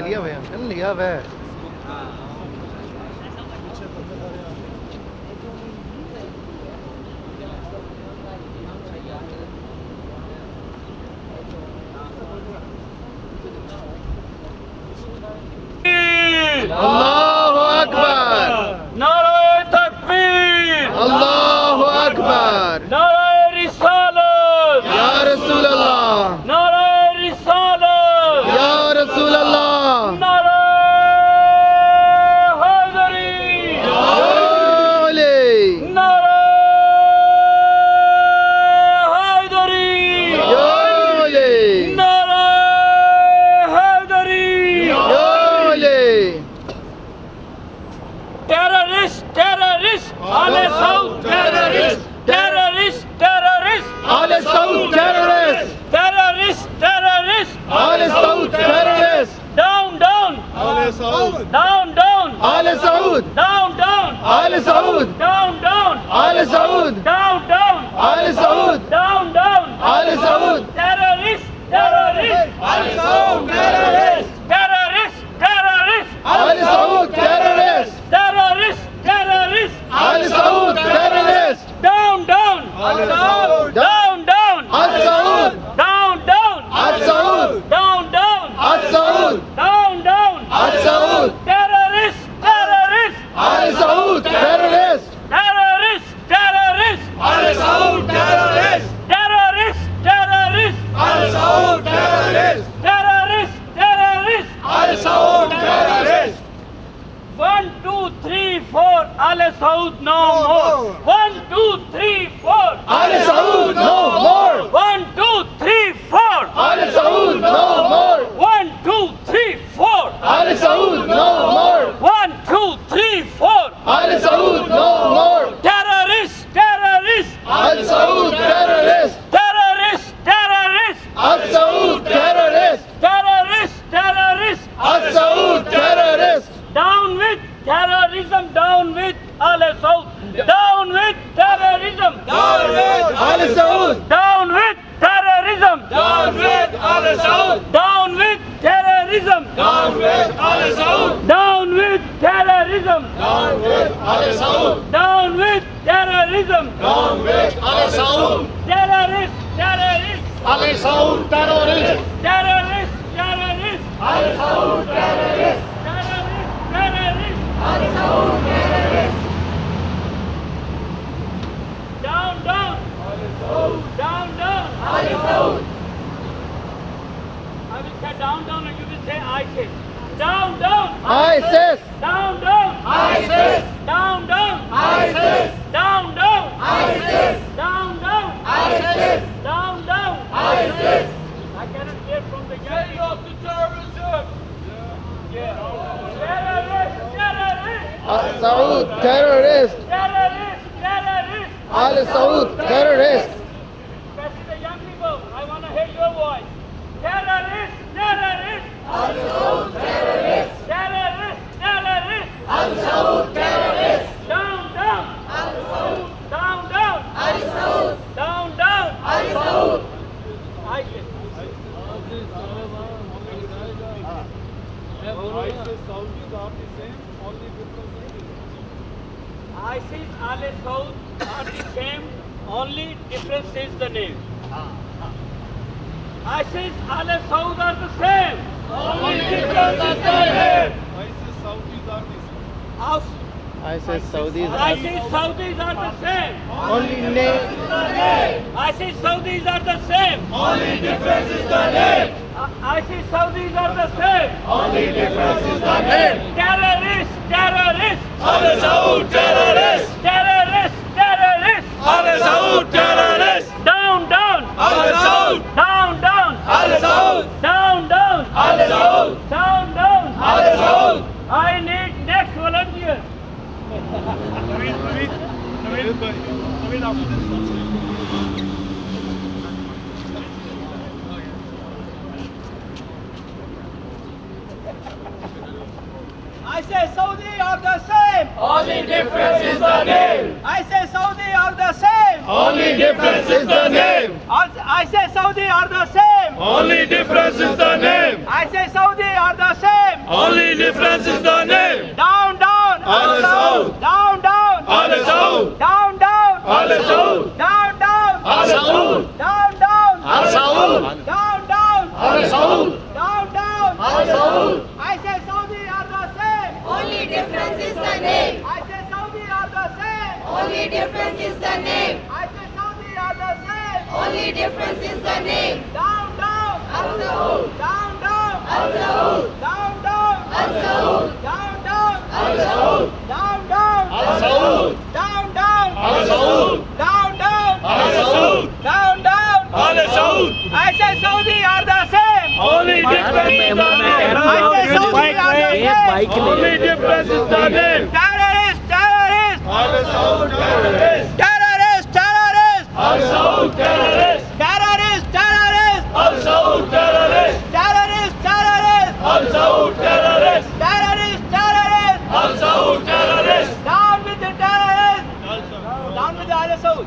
لیا ہوئے انکل لیا ہوا ہے. اللہ اکبر. نعرہ تکبیر. اللہ اکبر. نعرہ رسالت. یا رسول اللہ. نعرہ رسالت. یا رسول اللہ. نعرہ حیدری. علی. نعرہ حیدری. علی. نعرہ حیدری. علی. Terrorist terrorist Al Saud terrorist terrorist terrorist Al Saud terrorist. Terrorist terrorist Al Saud terrorist. Down down Al Saud. Down down Al Saud. Down down Al Saud. Down down Al Saud. Down down Al Saud. Down down Al Saud. Terrorist terrorist Al Saud terrorist. Terrorist terrorist Al Saud terrorist. Terrorist terrorist Al Saud terrorist. Down down Al Saud. Down down Al Saud. Down down Al Saud. Down down Al Saud. Down down Al Saud. Terrorist terrorist Al Saud terrorist. Terrorist terrorist Al Saud terrorist. Terrorist terrorist Al Saud terrorist. Terrorist terrorist Al Saud terrorist. 1 2 3 4 Al Saud no more. 1 2 3 4 Al Saud no more. 1 2 3 4 Al Saud no more. 1 2 3 4 Al Saud no more. 1 2 3 4 Al Saud no more. Terrorist terrorist Al Saud terrorist. Terrorist Down with terrorism. Down with Al Saud. Terrorist, terrorist, Al Saud terrorist. terrorist, terrorist, Al Saud terrorist. terrorist, terrorist. Al Saud terrorist. Down, down. Down, down. Al Saud. I will say down, down, and you will say ISIS. Down, down. ISIS. Down, down. ISIS. Down, down. ISIS. Down, down. ISIS. Down, down. ISIS. Down, down. ISIS. I cannot hear from the young of the terrorism. Terrorist, terrorist, Al Saud terrorist. terrorist, terrorist. Al Saud terrorist. Especially the young people, I want to hear your voice. Terrorist, terrorist. Al Saud terrorist. Terrorist, terrorist. Al Saud terrorist. Down, down. Al Saud. Down, down. Al Saud. Down, down. Al Saud. ISIS. ISIS, Al Saud are the same, only difference is the name. ISIS, Al Saud are the same. Only difference is the name. ISIS Saudis ISIS, Saudis are the same. only name. ISIS, Saudis are the same. Only difference is the name. ISIS, Saudis are the same. Only difference is the name. Terrorist, terrorist, Al Saud terrorist. terrorist, terrorist. Al Saud terrorist. Down, down. Al Saud. Down, down. Al Saud. Down, down. Al Saud. Down, down. Al Saud. I need next volunteer. I say Saudi are the same. Only difference is the name. I say Saudi are the same. Only difference is the name. I say Saudi are the same. Only difference is the name. I say Saudi are the same. Only difference is the name. Down, down. Al Saud. Down, down. Al Saud. Down, down. Al Saud. Down, down. Al Saud. Down, down. Al Saud. Down, down. Al Saud. Down, down. Al Saud. I say Saudi are the same. Only difference is the name. I say Saudi are the same. Only difference is the name. I say Saudi are the same. Only difference is the name. Down, down. Al Saud. Down, down. Al Saud. Down, down. Al Saud. Down, down. Al Saud. Down, down. Al Saud. Down, down. Al Saud. Down, down. Al Saud. Down, down. Al Saud. I say Saudi are the same. Only difference is the name. I say Saudi are the same. Only difference is the name. Terrorist, terrorist. Al Saud terrorist. Terrorist, terrorist. Al Saud terrorist. Terrorist, terrorist. Al Saud terrorist. Terrorist, terrorist. Al Saud terrorist. Terrorist, terrorist. Al Saud terrorist. Down with the terrorists. Down with the Al Saud.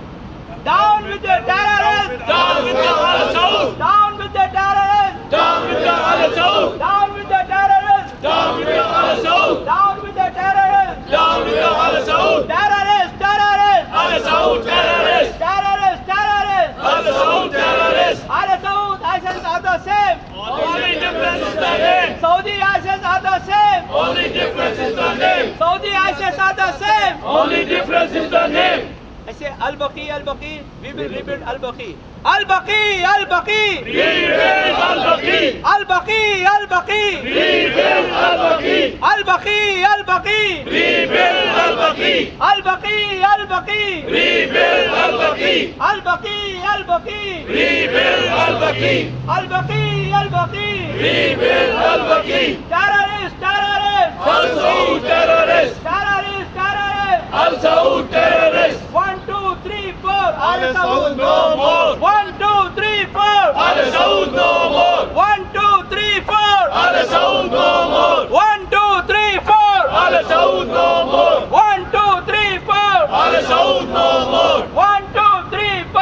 Down with the terrorists. Down with the Al Saud. Down with the terrorists. Down with the Al Saud. Down with the terrorists. Down with the Al Saud. Down with the terrorists. Down with the Al Saud. Terrorists, terrorists. Al Saud terrorist. Terrorists, terrorists. Al Saud terrorist. Al Saud, ISIS are the same. Only difference is the name. Saudi ISIS are the same. Only difference is the name. Saudi ISIS are the same. Only difference is the name. I say Al-Baqi, Al-Baqi, we will rebuild Al-Baqi. Al-Baqi, Al-Baqi. Rebuild Al-Baqi. Al-Baqi, Al-Baqi. Rebuild Al-Baqi. Al-Baqi, Al-Baqi. Rebuild Al-Baqi. Al-Baqi, Al-Baqi. Rebuild Al-Baqi. Al-Baqi, Al-Baqi. Rebuild Al-Baqi. Al-Baqi, Al-Baqi. Rebuild Al-Baqi. Terrorist, terrorist. Al Saud terrorist. Terrorist, terrorist. Al Saud terrorist. 1, 2, 3, 4. Al Saud Saud. no more. 1, 2, 3, 4. Al Saud no more. 1, 2, 3, 4. Al Saud no more. 1, 2, 3, 4. Al Saud no more. 1, 2, 3, 4. Al Saud no more. 1, 2, 3, 4.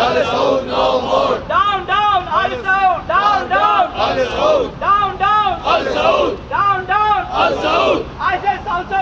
Al Saud no more. Down, down. Al Saud. Down, down. Al Saud. Down, down. Al Saud. Down, down. Al Saud. I say also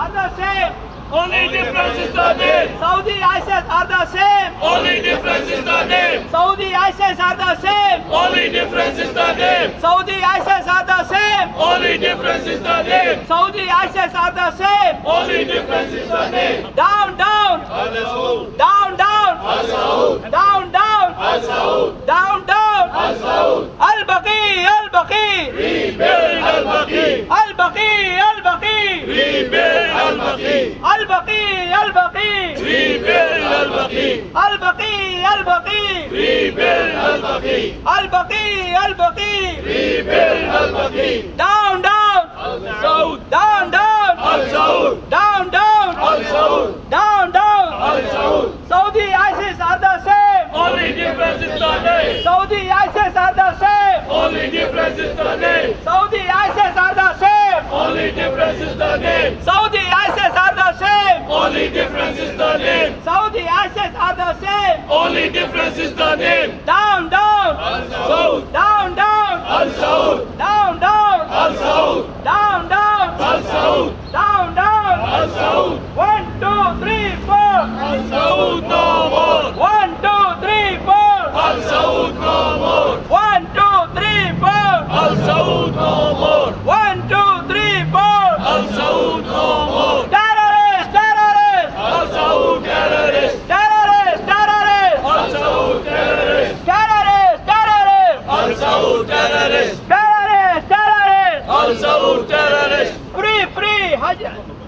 are the same. Only difference the name. Saudi ISIS are the same. Only difference is the name. Saudi ISIS are the same. Only difference is the name. Saudi ISIS are the same. Only difference is the name. Saudi ISIS are the same. Only difference is the name. Down, down, Al Saud. down, down, Al Saud. down, down, Al Saud. down, down. Al Saud. Al-Baqi, Al-Baqi, Rebuild Al-Baqi. Al-Baqi, Al-Baqi, Rebuild Al-Baqi. Al-Baqi, Al-Baqi, Rebuild Al-Baqi. Al-Baqi, Al-Baqi, Rebuild Al-Baqi. Al-Baqi, Al-Baqi. Rebuild Al-Baqi. Down, down, Al Saud. down, down, Al Saud. down, down, Al Saud. down, down. Al Saud. Saudi ISIS are the same. Only difference is the name. Saudi ISIS are the same. Only difference is the name. Saudi ISIS are the same. Only difference is the name. Saudi ISIS are the same. Only difference is the name. Saudi ISIS are the same. Only difference is the name. Down, down, Al Saud. down, down, Al Saud. down, down, Al Saud. down, down, Al Saud. down, down. Al Saud. 1, 2, 3, 4. Al Saud no more. 1, 2, 3, 4. Al Saud no more. 1, 2, 3, 4. Al Saud no more. 1, 2, 3, 4. Al Saud no more. Terrorist, terrorist, Al Saud terrorist. terrorist, terrorist, Al Saud terrorist. terrorist, terrorist, Al Saud terrorist. terrorist, terrorist. Al Saud terrorist. Free, free, Hajj,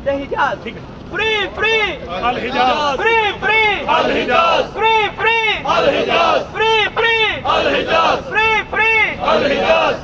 the Hijaz. Free, free, Al Hijaz. free, free, Al Hijaz. free, free, Al Hijaz. free, free, Al Hijaz. free, free. Al Hijaz.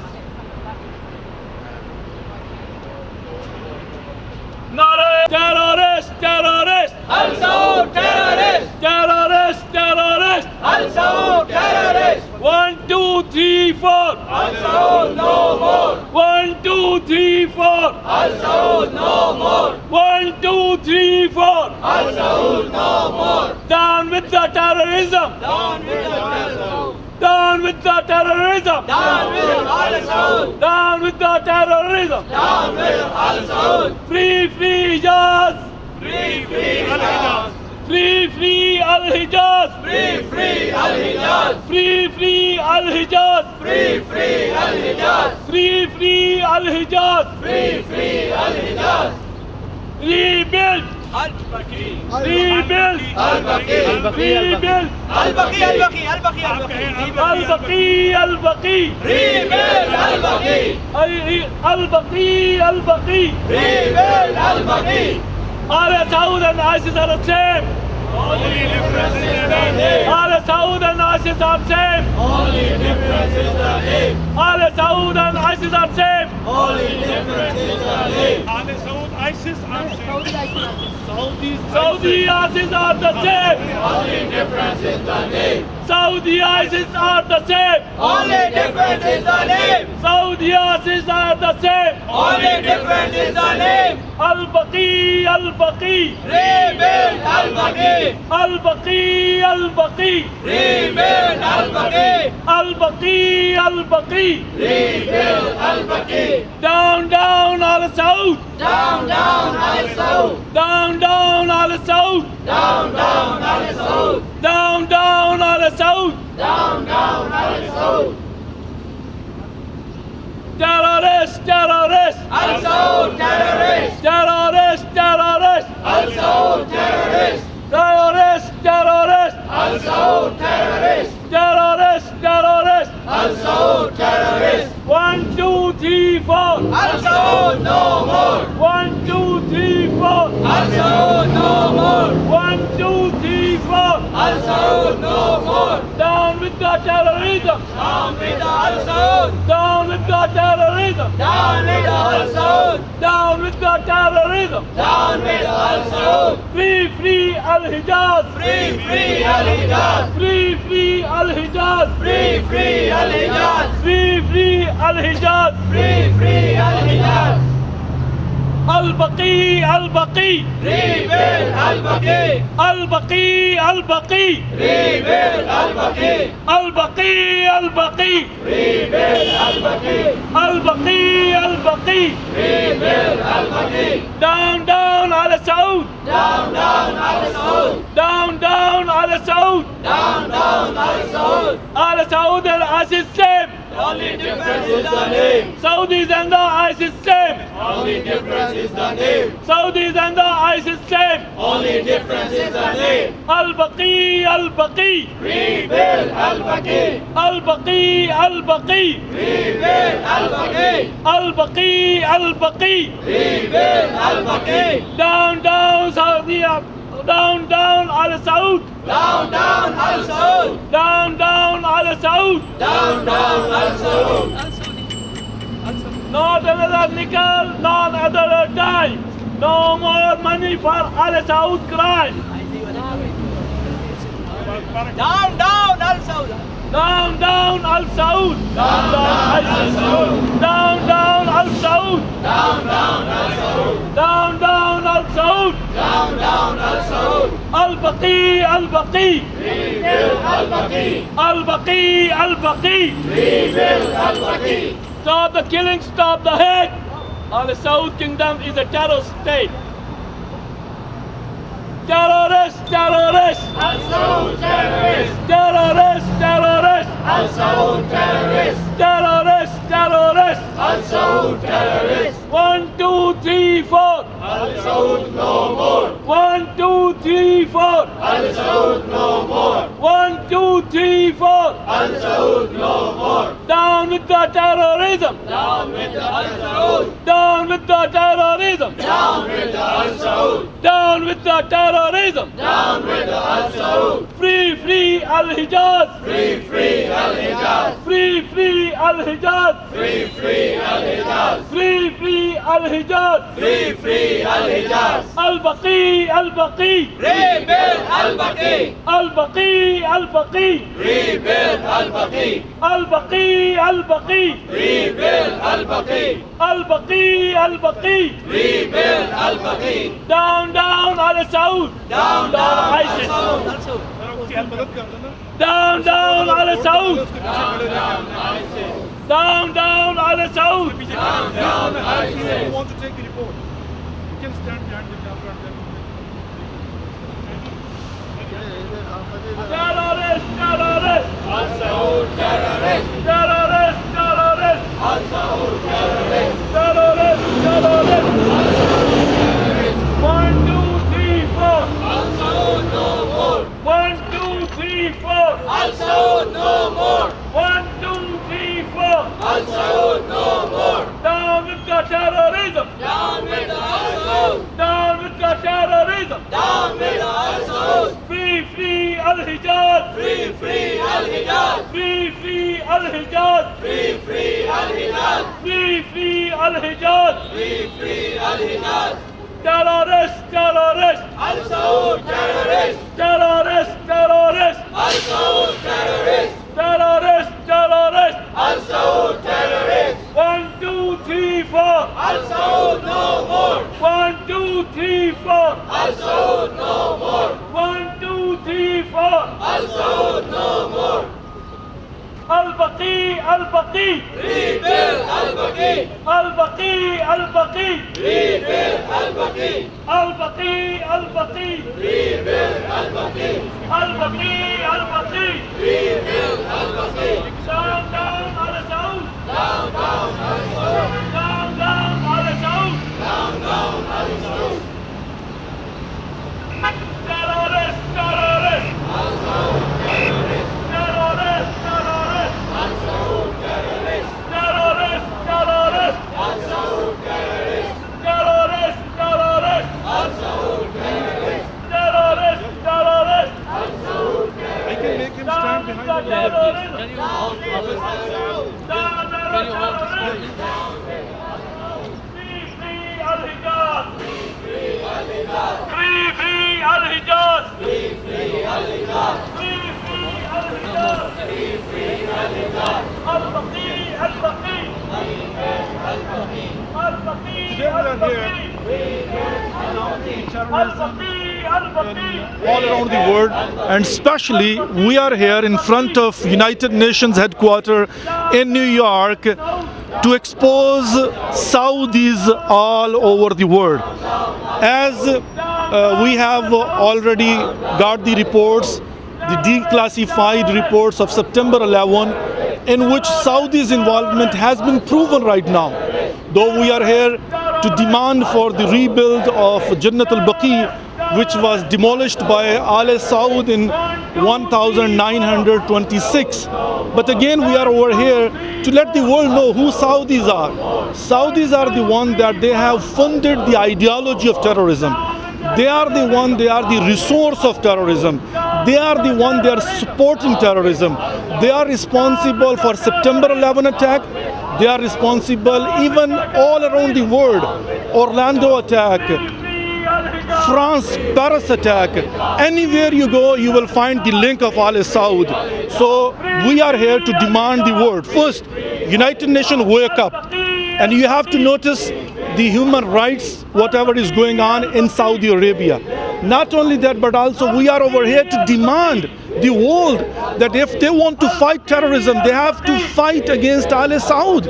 Nare terrorist, terrorist. Al Saud terrorist, Terrorist, terrorist. Al Saud terrorist. 1, 2, 3, 4. Al Saud no more. 1, 2, 3, 4. Al Saud no more. 1, 2, 3, 4. Al Saud no more. Down with the terrorism. Down with the terrorism. Down with the terrorism. Down with Al Saud. Down with the terrorism. Down with Al Saud. Free, free Hijaz. Free, free Al Hijaz. Free, free Al Hijaz. Free, free Al Hijaz. Free, free Al Hijaz. Free, free Al Hijaz. Free, free Al Hijaz. Free, free Al Hijaz. Rebuild. Al-Baqi. Rebuild. Al-Baqi. Rebuild. Al-Baqi, Al-Baqi, Al-Baqi, Al-Baqi. Al-Baqi, Al-Baqi. Rebuild Al-Baqi. Al-Baqi, Al-Baqi. Rebuild Al-Baqi. Al Saud and ISIS are the same. Only difference is the name. Al Saud and ISIS are same. Only difference is the name. Al Saud and ISIS are same. Only difference is the name. Saudi ISIS are the same. Only difference is the name. Saudi ISIS are the same. Only difference is the name. Saudi ISIS are the same. Only difference is the name. Al-Baqi, Al-Baqi. Rebuild Al-Baqi. Al-Baqi, Al-Baqi. Rebuild Al-Baqi. Al-Baqi, Al-Baqi. Rebuild Al-Baqi. Down, down, Al Saud. Down, down, Al Saud. Down, down, Al Saud. Down, down, Al Saud. Down, down, Al Saud. Down, down, Al Saud. Terrorist, terrorist. Al Saud terrorist. Terrorist, terrorist. Al Saud terrorist. Terrorist, terrorist. Al Saud terrorist. Terrorist, terrorist. Al Saud terrorist. 1, 2, 3, 4. Al Saud no more. 1, 2, 3, 4. Al Saud no more. 1, 2, 3, 4. Al Saud no more. Down with the terrorism. Down with Al Saud. Down with the terrorism. Down with Al Saud. Down with the terrorism. Down with Al Saud. Free, free Al Hijaz. Free, free Al Hijaz. Free, free Al Hijaz. Free, free Al Hijaz. Free, free Al Hijaz. Free, free Al Hijaz. Al-Baqi, Al-Baqi. Rebuild Al-Baqi. Al-Baqi, Al-Baqi. Rebuild Al-Baqi. Al-Baqi, Al-Baqi. Rebuild Al-Baqi. Al-Baqi, Al-Baqi. Rebuild Al-Baqi. Down, down, Al Saud. Down, down, Al Saud. Only difference is the name. Saudis and the ISIS same. Only difference is the name. Saudis and the ISIS same. Only difference is the name. Al-Baqi, Al-Baqi. Rebuild Al-Baqi. Al-Baqi, Al-Baqi. Rebuild Al-Baqi. Al-Baqi, Al-Baqi. Rebuild Al-Baqi. Down, down, Saudi. Down, down, Al Saud. Down, down Al-Saud. Down, down, Al Saud. Down, down Al-Saud. Not another nickel, not another dime. No more money for Al Saud crime. Down, down Al-Saud. Down, down, Al Saud. Down, down, Al Saud. Down, down, Al Saud. Down, down Al-Saud. Down, down, Al Saud. Down, down Al-Saud. Al-Baqi, Al-Baqi. Rebuild Al-Baqi. Al-Baqi, Al-Baqi. Rebuild Al-Baqi. Stop the killing, stop the hate. Al Saud Kingdom is a terrorist state. Terrorist, terrorist. Al-Saud terrorist. Terrorist, terrorist. Al-Saud terrorist. Terrorist, terrorist. Al-Saud terrorist. 1, 2, 3, 4. Al-Saud no more. 1, 2, 3, 4. Al-Saud no more. 1, 2, 3, 4. Al-Saud no more. Down with the terrorism. Down with the Al-Saud. Down with the terrorism. Down with the Al-Saud. Down with the terrorism. Down with the Al-Saud. Free, free Al-Hijaz. Free, free Al-Hijaz. Free, free Al-Hijaz. Free, free Al-Hijaz. Free, free Al-Hijaz. Free, free Al-Hijaz. Al-Baqi, Al-Baqi. Rebuild Al-Baqi. Al-Baqi, Al-Baqi. Rebuild Al-Baqi. Al-Baqi, Al-Baqi. Rebuild Al-Baqi. Al-Baqi, Al-Baqi. Rebuild Al-Baqi. Down, down, Al Saud. Down, down ISIS. Al-Saud. Down, down, Al Saud. Down, down, Al Saud. Down, down ISIS. Want to take the report? You can stand behind the camera and then. Terrorist, terrorist. Al-Saud terrorist. Terrorist, terrorist. Al-Saud terrorist. Terrorist, terrorist. 1, 2, 3, 4. Al-Saud no more. 1, 2, 3, 4. Al-Saud no more. 1, 2, 3, 4. Al-Saud no more. Down with the terrorism. Down with the Al-Saud. Down with the terrorism. Down with the Al-Saud. Free, free Al-Hijaz. Free, free Al-Hijaz. Free, free Al-Hijaz. Free, free Al-Hijaz. Free, free Al-Hijaz. Free, free Al-Hijaz. Terrorist, terrorist. Al-Saud terrorist. Terrorist, terrorist. Al-Saud terrorist. Terrorist, terrorist. Al-Saud terrorist. 1, 2, 3, 4. Al-Saud no more. 1, 2, 3, 4. Al-Saud no more. 1, 2, 3, 4. Al-Saud no more. Al-Baqi, Al-Baqi. Rebuild Al-Baqi. Al-Baqi, Al-Baqi. Rebuild Al-Baqi. Al-Baqi, Al-Baqi. Rebuild Al-Baqi. Al-Baqi, Al-Baqi. Rebuild Al-Baqi. Down, down, Al Saud. Down, down Al-Saud. Down, down, Al Saud. Down, down Al-Saud. Terrorist, terrorist. Al-Saud terrorist. Terrorist, terrorist. Al-Saud terrorist. Terrorist, terrorist. Al-Saud terrorist. Terrorist, terrorist. Al-Saud terrorist. Terrorist, terrorist. Al-Saud I terrorist. can make him Down stand with behind the the wall. terrorism. Down with Al-Saud. Down with the terrorism. Free, free Al-Hijaz. Free Al-Hijaz. Free, free Al-Hijaz. Free, free Al-Hijaz. Free, free Al-Hijaz. Free, free Al-Hijaz. Al-Baqi, Al-Baqi. Al-Baqi. Al-Baqi, Today we are Al-Baqi. Al-Baqi, Al-Baqi. All around the world, and especially we are here in front of United Nations headquarters in New York to expose Saudis all over the world. As we have already got the reports, the declassified reports of September 11, in which Saudi's involvement has been proven right now. Though we are here to demand for the rebuild of Jannat al-Baqi, which was demolished by Al Saud in 1926. But again, we are over here to let the world know who Saudis are. Saudis are the one that they have funded the ideology of terrorism. They are the one, they are the resource of terrorism. They are the one, they are supporting terrorism. They are responsible for September 11 attack. They are responsible even all around the world. Orlando attack, France, Paris attack. Anywhere you go, you will find the link of Al Saud. So we are here to demand the word. First, United Nations, wake up. And you have to notice the human rights, whatever is going on in Saudi Arabia. Not only that, but also we are over here to demand the world that if they want to fight terrorism, they have to fight against Al Saud.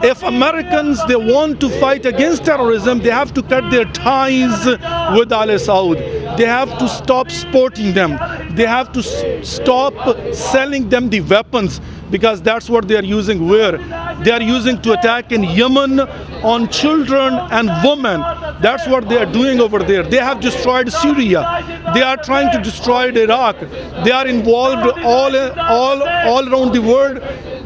If Americans, they want to fight against terrorism, they have to cut their ties with Al Saud. They have to stop supporting them. They have to stop selling them the weapons, because that's what they are using where? They are using to attack in Yemen on children and women. That's what they are doing over there. They have destroyed Syria. They are trying to destroy Iraq. They are involved all around the world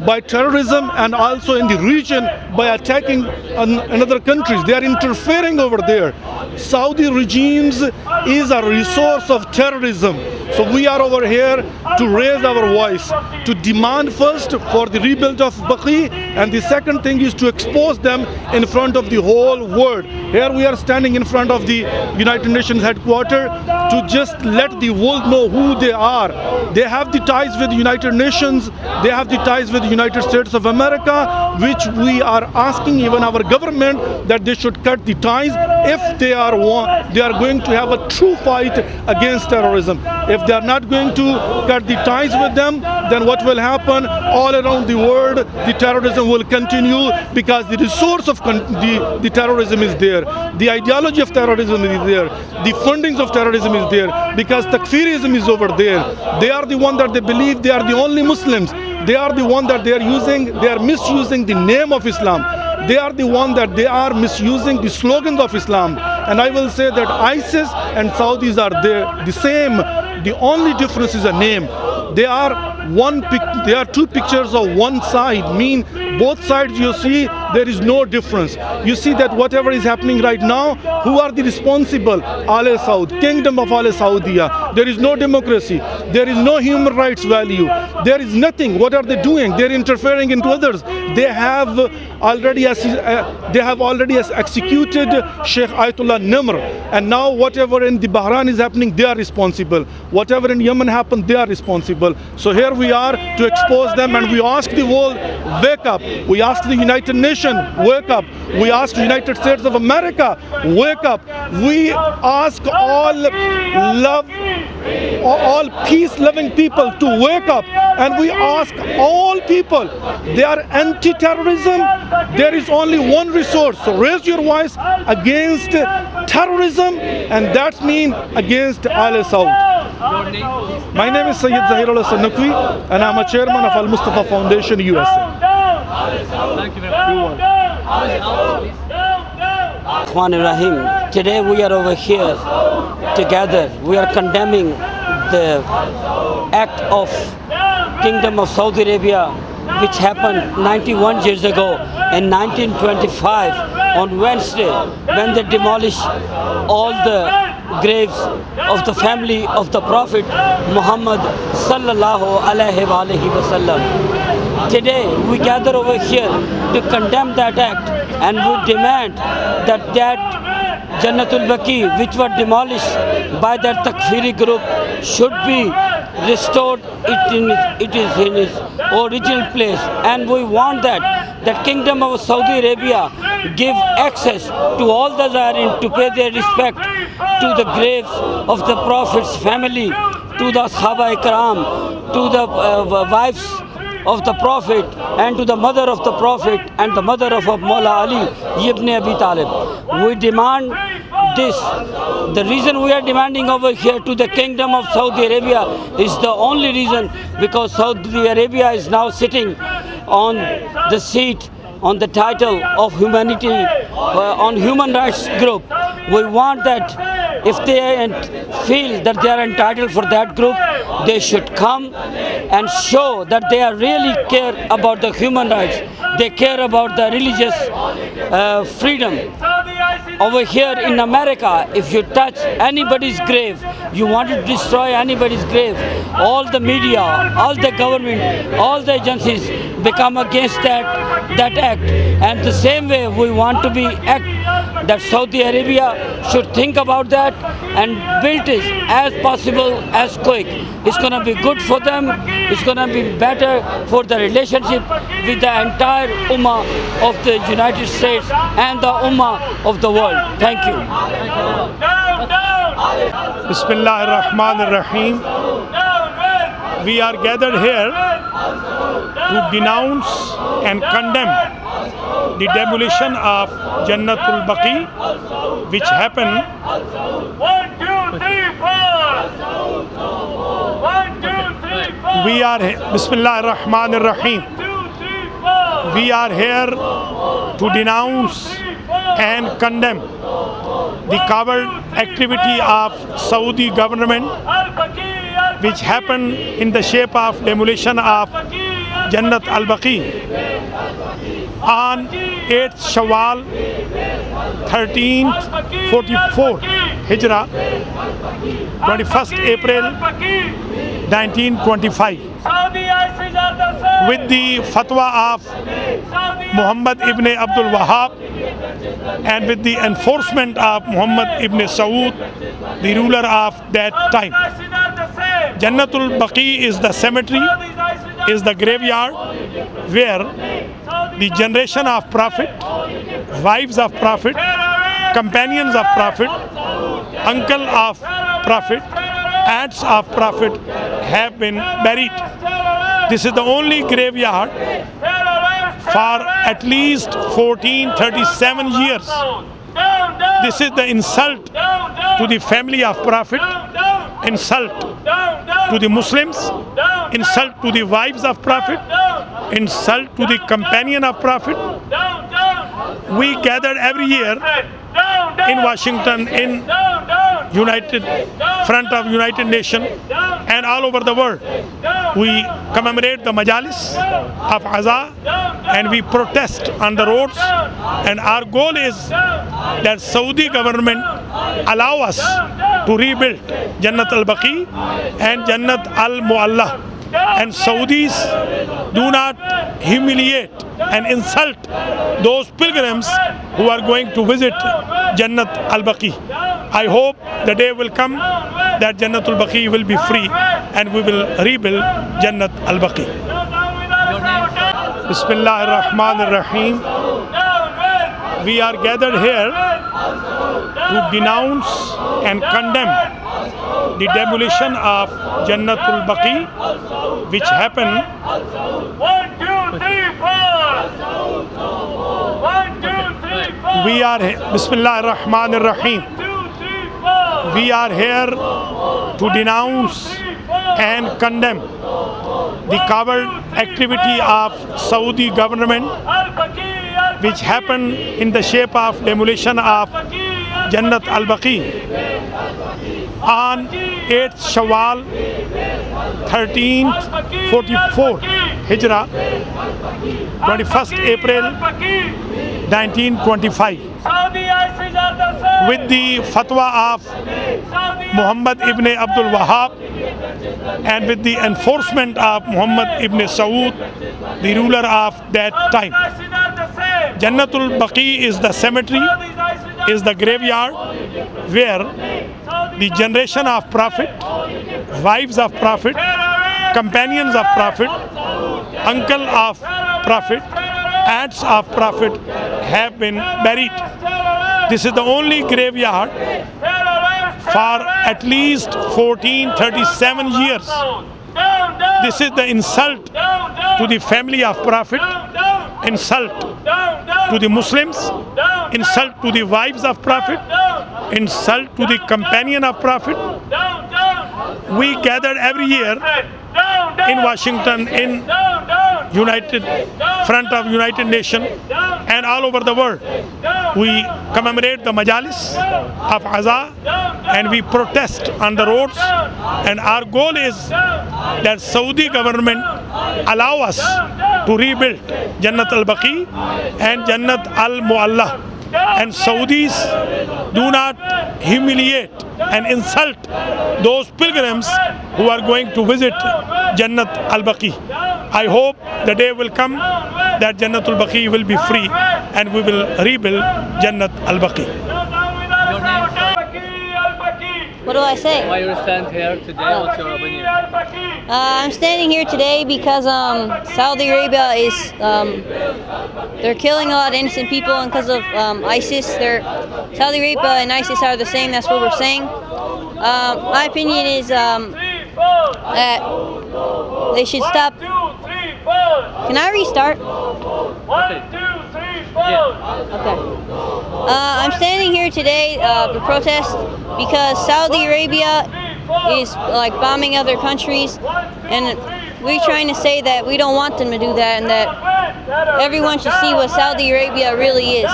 by terrorism, and also in the region by attacking another countries. They are interfering over there. Saudi regimes is a resource of terrorism. So we are over here to raise our voice, to demand first for the rebuild of Baqi, and the second thing is to expose them in front of the whole world. Here we are standing in front of the United Nations headquarters to just let the world know who they are. They have the ties with the United Nations, they have the ties with the United States of America, which we are asking even our government that they should cut the ties if they are going to have a true fight against terrorism. If they are not going to cut the ties with them, then what will happen? All around the world, the terrorism will continue, because the resource of the terrorism is there. The ideology of terrorism is there. The fundings of terrorism is there, because Takfirism is over there. They are the one that they believe they are the only Muslims. They are the one that they are misusing the name of Islam. They are the one that they are misusing the slogans of Islam. And I will say that ISIS and Saudis are the same. The only difference is a name. They are two pictures of one side. Mean both sides you see there is no difference. You see that whatever is happening right now, who are the responsible? Al Saud, Kingdom of Al Saudia. There is no democracy. There is no human rights value. There is nothing. What are they doing? They're interfering into others. They have already executed Sheikh Ayatollah Nimr, and now whatever in the Bahrain is happening, they are responsible. Whatever in Yemen happened, they are responsible. So here we are to expose them, and we ask the world, wake up. We ask the United Nations, wake up. We ask the United States of America, wake up. We ask all peace-loving people to wake up, and we ask all people, they are anti-terrorism. There is only one resource. So raise your voice against terrorism, and that means against Al Saud. My name is Sayyid Zahirullah Sanakwi, and I'm a chairman of Al Mustafa Foundation, USA. Thank you very much. Rahim. Today we are over here together. We are condemning the act of Kingdom of Saudi Arabia, which happened 91 years ago in 1925 on Wednesday, when they demolished all the graves of the family of the Prophet Muhammad sallallahu alaihi wasallam. Today we gather over here to condemn that act, and we demand that Jannatul Baqi, which was demolished by that Takfiri group, should be restored. It is in its original place, and we want that Kingdom of Saudi Arabia give access to all the Zarin to pay their respect to the graves of the Prophet's family, to the Sahaba Ikram, to the wives of the Prophet, and to the mother of the Prophet and the mother of Mawla Ali ibn Abi Talib. We demand this. The reason we are demanding over here to the Kingdom of Saudi Arabia is the only reason because Saudi Arabia is now sitting on the seat, on the title of humanity, on human rights group. We want that if they feel that they are entitled for that group, they should come and show that they are really care about the human rights. They care about the religious freedom. Over here in America, if you touch anybody's grave, you want to destroy anybody's grave, all the media, all the government, all the agencies become against that act. And the same way we want to be act that Saudi Arabia should think about that and build it as possible, as quick. It's going to be good for them. It's going to be better for the relationship with the entire Ummah of the United States and the Ummah of the world. Thank you. Bismillah ar-Rahman ar-Rahim. We are gathered here to denounce and condemn the demolition of Jannatul Baqi, which happened 1, 2, 3, 4. 1, 2, 3, 4. we are Bismillah ar-Rahman ar-Rahim. 2, 3, 4. We are here to denounce and condemn the coward activity of Saudi government, which happened in the shape of demolition of Jannat al-Baqi on 8th Shawwal 1344 Hijrah, 21st April 1925, with the fatwa of Muhammad ibn Abdul Wahab and with the enforcement of Muhammad ibn Saud, the ruler of that time. Jannatul Baqi is the cemetery, is the graveyard where the generation of Prophet, wives of Prophet, companions of Prophet, uncle of Prophet, aunts of Prophet have been buried. This is the only graveyard for at least 1437 years. This is the insult to the family of Prophet, insult to the Muslims, insult to the wives of Prophet, insult to the companion of Prophet. We gathered every year in Washington, in front of United Nations and all over the world. We commemorate the majalis of Aza and we protest on the roads, and our goal is that Saudi government allow us to rebuild Jannat al-Baqi and Jannat al-Mu'alla, and Saudis do not humiliate and insult those pilgrims who are going to visit Jannat al-Baqi. I hope the day will come that Jannat al-Baqi will be free and we will rebuild Jannat al-Baqi. Bismillah ar-Rahman ar-Rahim. We are gathered here to denounce and condemn the demolition of Jannatul Baqi, which happened 1, 2, 3, 4. 1, 2, 3, 4. we are Bismillah ar-Rahman ar-Rahim. 2, 3, 4. We are here to denounce and condemn the coward activity of Saudi government, which happened in the shape of demolition of Jannat al-Baqi on 8th Shawwal 1344 Hijrah, 21st April 1925, with the fatwa of Muhammad ibn Abdul Wahab and with the enforcement of Muhammad ibn Saud, the ruler of that time. Jannatul Baqi is the cemetery, is the graveyard where the generation of Prophet, wives of Prophet, companions of Prophet, uncle of Prophet, aunts of Prophet have been buried. This is the only graveyard for at least 1437 years. This is the insult to the family of Prophet, insult to the Muslims, insult to the wives of Prophet, insult to the companion of Prophet. Down, down. We gathered every year Down, down. in Washington, in Down, down. United front of United Nations and all over the world. We commemorate the majalis of Aza and we protest on the roads, and our goal is that Saudi government allow us to rebuild Jannat al-Baqi and Jannat al-Mu'alla, and Saudis do not humiliate and insult those pilgrims who are going to visit Jannat al-Baqi. I hope the day will come that Jannat al-Baqi will be free and we will rebuild Jannat al-Baqi. What do I say? Why you stand here today? What's your opinion? I'm standing here today because Saudi Arabia is they're killing a lot of innocent people, and because of ISIS. Saudi Arabia and ISIS are the same. That's what we're saying. My opinion is that they should stop. Can I restart? 1, 2, 3, 4. Okay. I'm standing here today to protest because Saudi Arabia is like bombing other countries, and we're trying to say that we don't want them to do that, and that everyone should see what Saudi Arabia really is.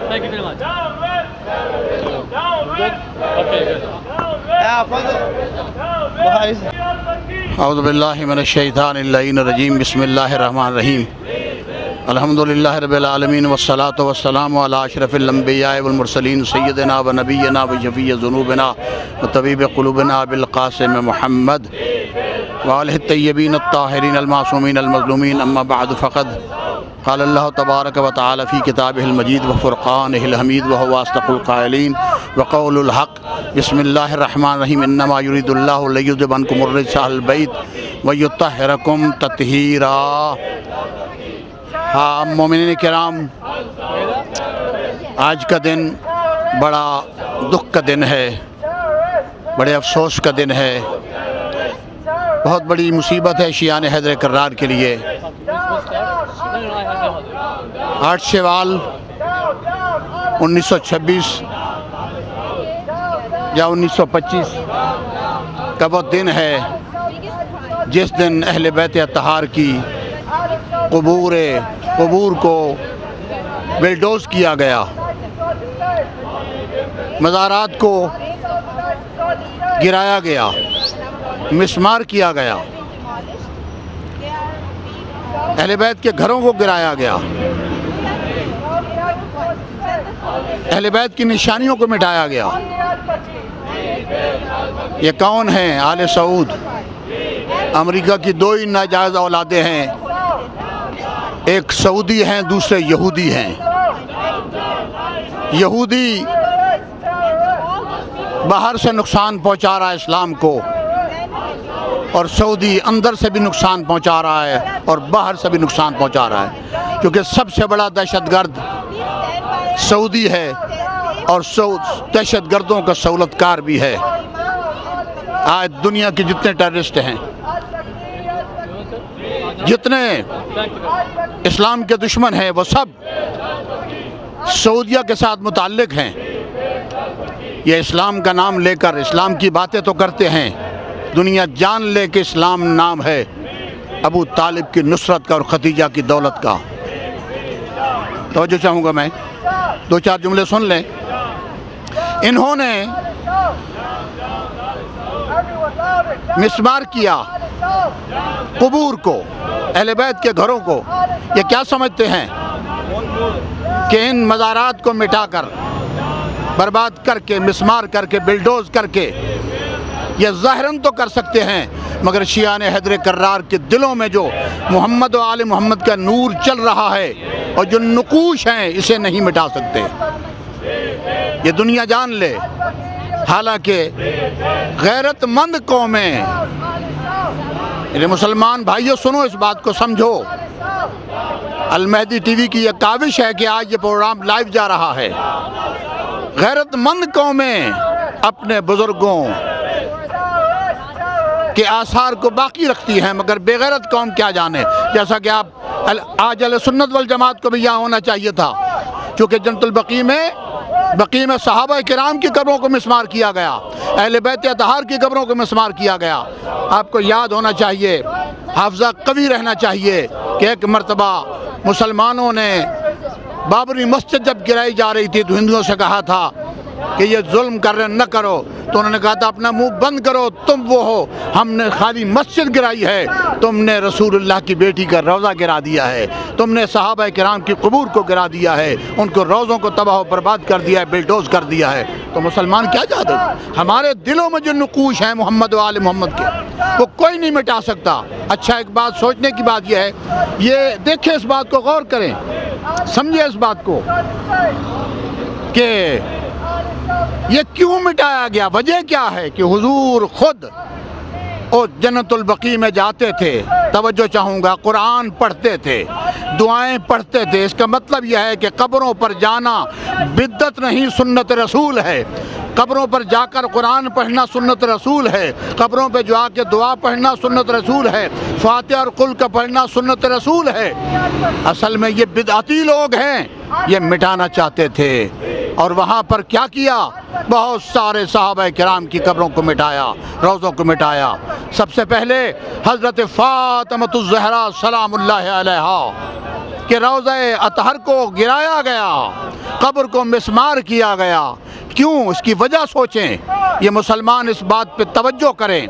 Thank you very much. Good? Okay, good. اعوذ باللہ من الشیطان اللعین الرجیم بسم اللہ الرحمن الرحیم الحمدللہ رب العالمین والصلاة والسلام علی اشرف الانبیاء والمرسلین سیدنا و نبینا و شفیع ذنوبنا و طبیب قلوبنا بالقاسم محمد وآلہ الطیبین الطاہرین المعصومین المظلومین اما بعد فقد قال اللہ تبارک و تعالی فی کتابہ المجید و فرقانہ الحمید وہو اصدق القائلین وقول الحق بسم اللہ الرحمن الرحیم انما یرید اللہ لیذہب عنکم الرجس اہل البیت ویطہرکم تطہیرا۔ ہاں مومنین کرام، آج کا دن بڑا دکھ کا دن ہے، بڑے افسوس کا دن ہے، بہت بڑی مصیبت ہے شیعان حیدر کرار کے لیے۔ 8 شوال 1926 یا 1925 کا وہ دن ہے جس دن اہل بیت اطہار کی قبور کو بلڈوز کیا گیا، مزارات کو گرایا گیا، مسمار کیا گیا، اہل بیت کے گھروں کو گرایا گیا، اہل بیت کی نشانیوں کو مٹایا گیا۔ یہ کون ہیں؟ آل سعود۔ امریکہ کی 2 ہی ناجائز اولادیں ہیں، ایک سعودی ہیں، دوسرے یہودی ہیں۔ یہودی باہر سے نقصان پہنچا رہا ہے اسلام کو، اور سعودی اندر سے بھی نقصان پہنچا رہا ہے اور باہر سے بھی نقصان پہنچا رہا ہے، کیونکہ سب سے بڑا دہشت گرد سعودی ہے اور دہشت گردوں کا سہولت کار بھی ہے۔ آج دنیا کے جتنے ٹیررسٹ ہیں، جتنے اسلام کے دشمن ہیں، وہ سب سعودیہ کے ساتھ متعلق ہیں۔ یہ اسلام کا نام لے کر اسلام کی باتیں تو کرتے ہیں، دنیا جان لے کہ اسلام نام ہے ابو طالب کی نصرت کا اور ختیجہ کی دولت کا۔ توجہ چاہوں گا میں، 2-4 جملے سن لیں۔ انہوں نے مسمار کیا قبور کو، اہل بیت کے گھروں کو۔ یہ کیا سمجھتے ہیں کہ ان مزارات کو مٹا کر، برباد کر کے، مسمار کر کے، بلڈوز کر کے یہ ظاہراً تو کر سکتے ہیں، مگر شیعان حیدر کرار کے دلوں میں جو محمد و آل محمد کا نور چل رہا ہے اور جو نقوش ہیں، اسے نہیں مٹا سکتے۔ یہ دنیا جان لے۔ حالانکہ غیرت مند قومیں، میرے مسلمان بھائیوں سنو، اس بات کو سمجھو۔ المہدی ٹی وی کی یہ کاوش ہے کہ آج یہ پروگرام لائیو جا رہا ہے۔ غیرت مند قومیں اپنے بزرگوں کے آثار کو باقی رکھتی ہیں، مگر بے غیرت قوم کیا جانے۔ جیسا کہ آپ آج اہل سنت والجماعت کو بھی یہاں ہونا چاہیے تھا، چونکہ جنت البقیع میں صحابہ کرام کی قبروں کو مسمار کیا گیا، اہل بیت اطہار کی قبروں کو مسمار کیا گیا۔ آپ کو یاد ہونا چاہیے، حافظہ قوی رہنا چاہیے کہ ایک مرتبہ مسلمانوں نے بابری مسجد جب گرائی جا رہی تھی تو ہندوؤں سے کہا تھا کہ یہ ظلم کر رہے نہ کرو، تو انہوں نے کہا تھا اپنا منہ بند کرو، تم وہ ہو، ہم نے خالی مسجد گرائی ہے، تم نے رسول اللہ کی بیٹی کا روضہ گرا دیا ہے، تم نے صحابہ کرام کی قبور کو گرا دیا ہے، ان کو روضوں کو تباہ و برباد کر دیا ہے، بلڈوز کر دیا ہے۔ تو مسلمان کیا چاہتے ہیں؟ ہمارے دلوں میں جو نقوش ہیں محمد و آل محمد کے، وہ کوئی نہیں مٹا سکتا۔ اچھا، ایک بات سوچنے کی بات یہ ہے، یہ دیکھیں، اس بات کو غور کریں، سمجھیں اس بات کو کہ یہ کیوں مٹایا گیا، وجہ کیا ہے کہ حضور خود اور جنت البقیع میں جاتے تھے، توجہ چاہوں گا، قرآن پڑھتے تھے، دعائیں پڑھتے تھے۔ اس کا مطلب یہ ہے کہ قبروں پر جانا بدعت نہیں، سنت رسول ہے۔ قبروں پر جا کر قرآن پڑھنا سنت رسول ہے، قبروں پہ جو آ کے دعا پڑھنا سنت رسول ہے، فاتحہ اور قل کا پڑھنا سنت رسول ہے۔ اصل میں یہ بدعتی لوگ ہیں، یہ مٹانا چاہتے تھے، اور وہاں پر کیا کیا؟ بہت سارے صحابہ کرام کی قبروں کو مٹایا، روضوں کو مٹایا۔ سب سے پہلے حضرت فاطمہ الزہرا سلام اللہ علیہا کہ روضہ اطہر کو گرایا گیا، قبر کو مسمار کیا گیا۔ کیوں؟ اس کی وجہ سوچیں، یہ مسلمان اس بات پہ توجہ کریں،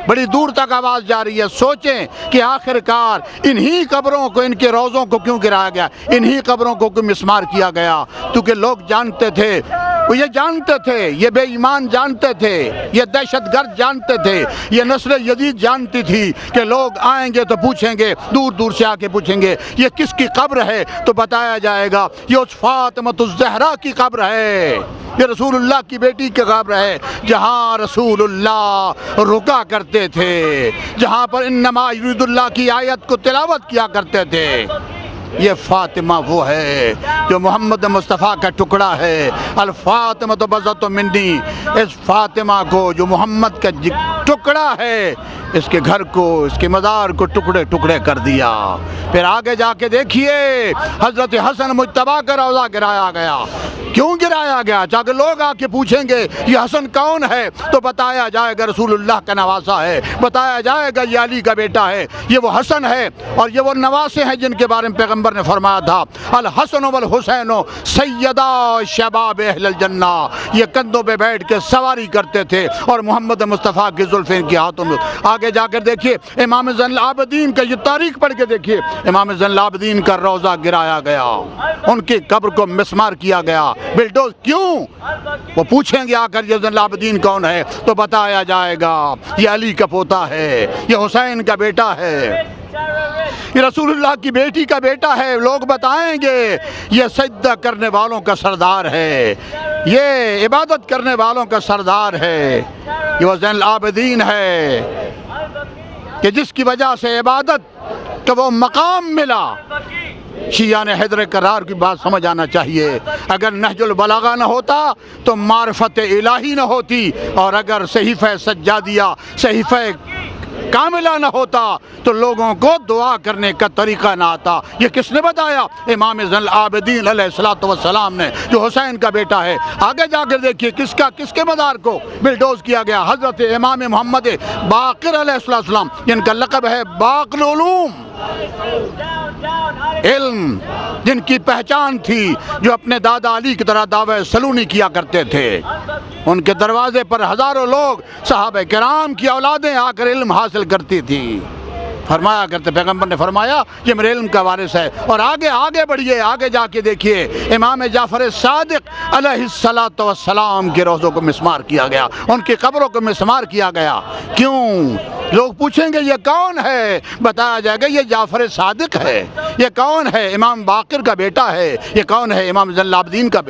بڑی دور تک آواز جا رہی ہے، سوچیں کہ آخر کار انہی قبروں کو، ان کے روضوں کو کیوں گرایا گیا، انہی قبروں کو کیوں مسمار کیا گیا؟ کیونکہ لوگ جانتے تھے، وہ یہ جانتے تھے، یہ بے ایمان جانتے تھے، یہ دہشت گرد جانتے تھے، یہ نسل یزید جانتی تھی کہ لوگ آئیں گے تو پوچھیں گے، دور دور سے آ کے پوچھیں گے یہ کس کی قبر ہے، تو بتایا جائے گا یہ اس فاطمہ الزہرا کی قبر ہے، یہ رسول اللہ کی بیٹی کی قبر ہے، جہاں رسول اللہ رکا کرتے تھے، جہاں پر انما یرید اللہ کی آیت کو تلاوت کیا کرتے تھے۔ یہ فاطمہ وہ ہے جو محمد مصطفیٰ کا ٹکڑا ہے، الفاطمہ تو بضعۃ منی، اس فاطمہ کو جو محمد کا ٹکڑا ہے، اس کے گھر کو، اس کے مزار کو ٹکڑے ٹکڑے کر دیا۔ پھر آگے جا کے دیکھیے حضرت حسن مجتبیٰ کا روضہ گرایا گیا۔ کیوں گرایا گیا؟ تاکہ لوگ آ کے پوچھیں گے یہ حسن کون ہے، تو بتایا جائے گا رسول اللہ کا نواسا ہے، بتایا جائے گا یہ علی کا بیٹا ہے، یہ وہ حسن ہے، اور یہ وہ نواسے ہیں جن کے بارے میں پیغمبر نے فرمایا تھا الحسن والحسین سیدا شباب اہل الجنہ، یہ کندھوں پہ بیٹھ کے سواری کرتے تھے اور محمد مصطفیٰ کی زلفیں کے ہاتھوں میں۔ آگے جا کر دیکھیے امام زین العابدین کا یہ تاریخ پڑھ کے دیکھیے، امام زین العابدین کا روضہ گرایا گیا، ان کی قبر کو مسمار کیا گیا، بلڈوز۔ کیوں؟ وہ پوچھیں گے آ کر یہ زین العابدین کون ہے، تو بتایا جائے گا یہ علی کا پوتا ہے، یہ حسین کا بیٹا ہے، یہ رسول اللہ کی بیٹی کا بیٹا ہے۔ لوگ بتائیں گے یہ سجدہ کرنے والوں کا سردار ہے، یہ عبادت کرنے والوں کا سردار ہے، یہ وہ زین العابدین ہے کہ جس کی وجہ سے عبادت کا وہ مقام ملا۔ شیعہ حیدر کرار کی بات سمجھ آنا چاہیے، اگر نہج البلاغہ نہ ہوتا تو معرفت الہی نہ ہوتی، اور اگر صحیفہ سجادیہ، صحیفہ کاملہ نہ ہوتا تو لوگوں کو دعا کرنے کا طریقہ نہ آتا۔ یہ کس نے بتایا؟ امام زین العابدین علیہ السلام نے، جو حسین کا بیٹا ہے۔ آگے جا کر دیکھیے کس کے مزار کو بلڈوز کیا گیا؟ حضرت امام محمد باقر علیہ السلام، جن کا لقب ہے باقر العلوم، علم جن کی پہچان تھی، جو اپنے دادا علی کی طرح دعوی سلونی کیا کرتے تھے، ان کے دروازے پر ہزاروں لوگ صحابہ کرام کی اولادیں آ کر علم حاصل کرتی تھی۔ فرمایا کرتے، پیغمبر نے فرمایا یہ میرے علم کا وارث ہے۔ اور آگے بڑھیے، آگے جا کے دیکھیے امام جعفر صادق علیہ السلام کے روضوں کو مسمار کیا گیا، ان کی قبروں کو مسمار کیا گیا۔ کیوں؟ لوگ پوچھیں گے یہ کون ہے، بتایا جائے گا یہ جعفر صادق ہے۔ یہ کون ہے؟ امام باقر کا بیٹا ہے۔ یہ کون ہے؟ امام زین العابدین کا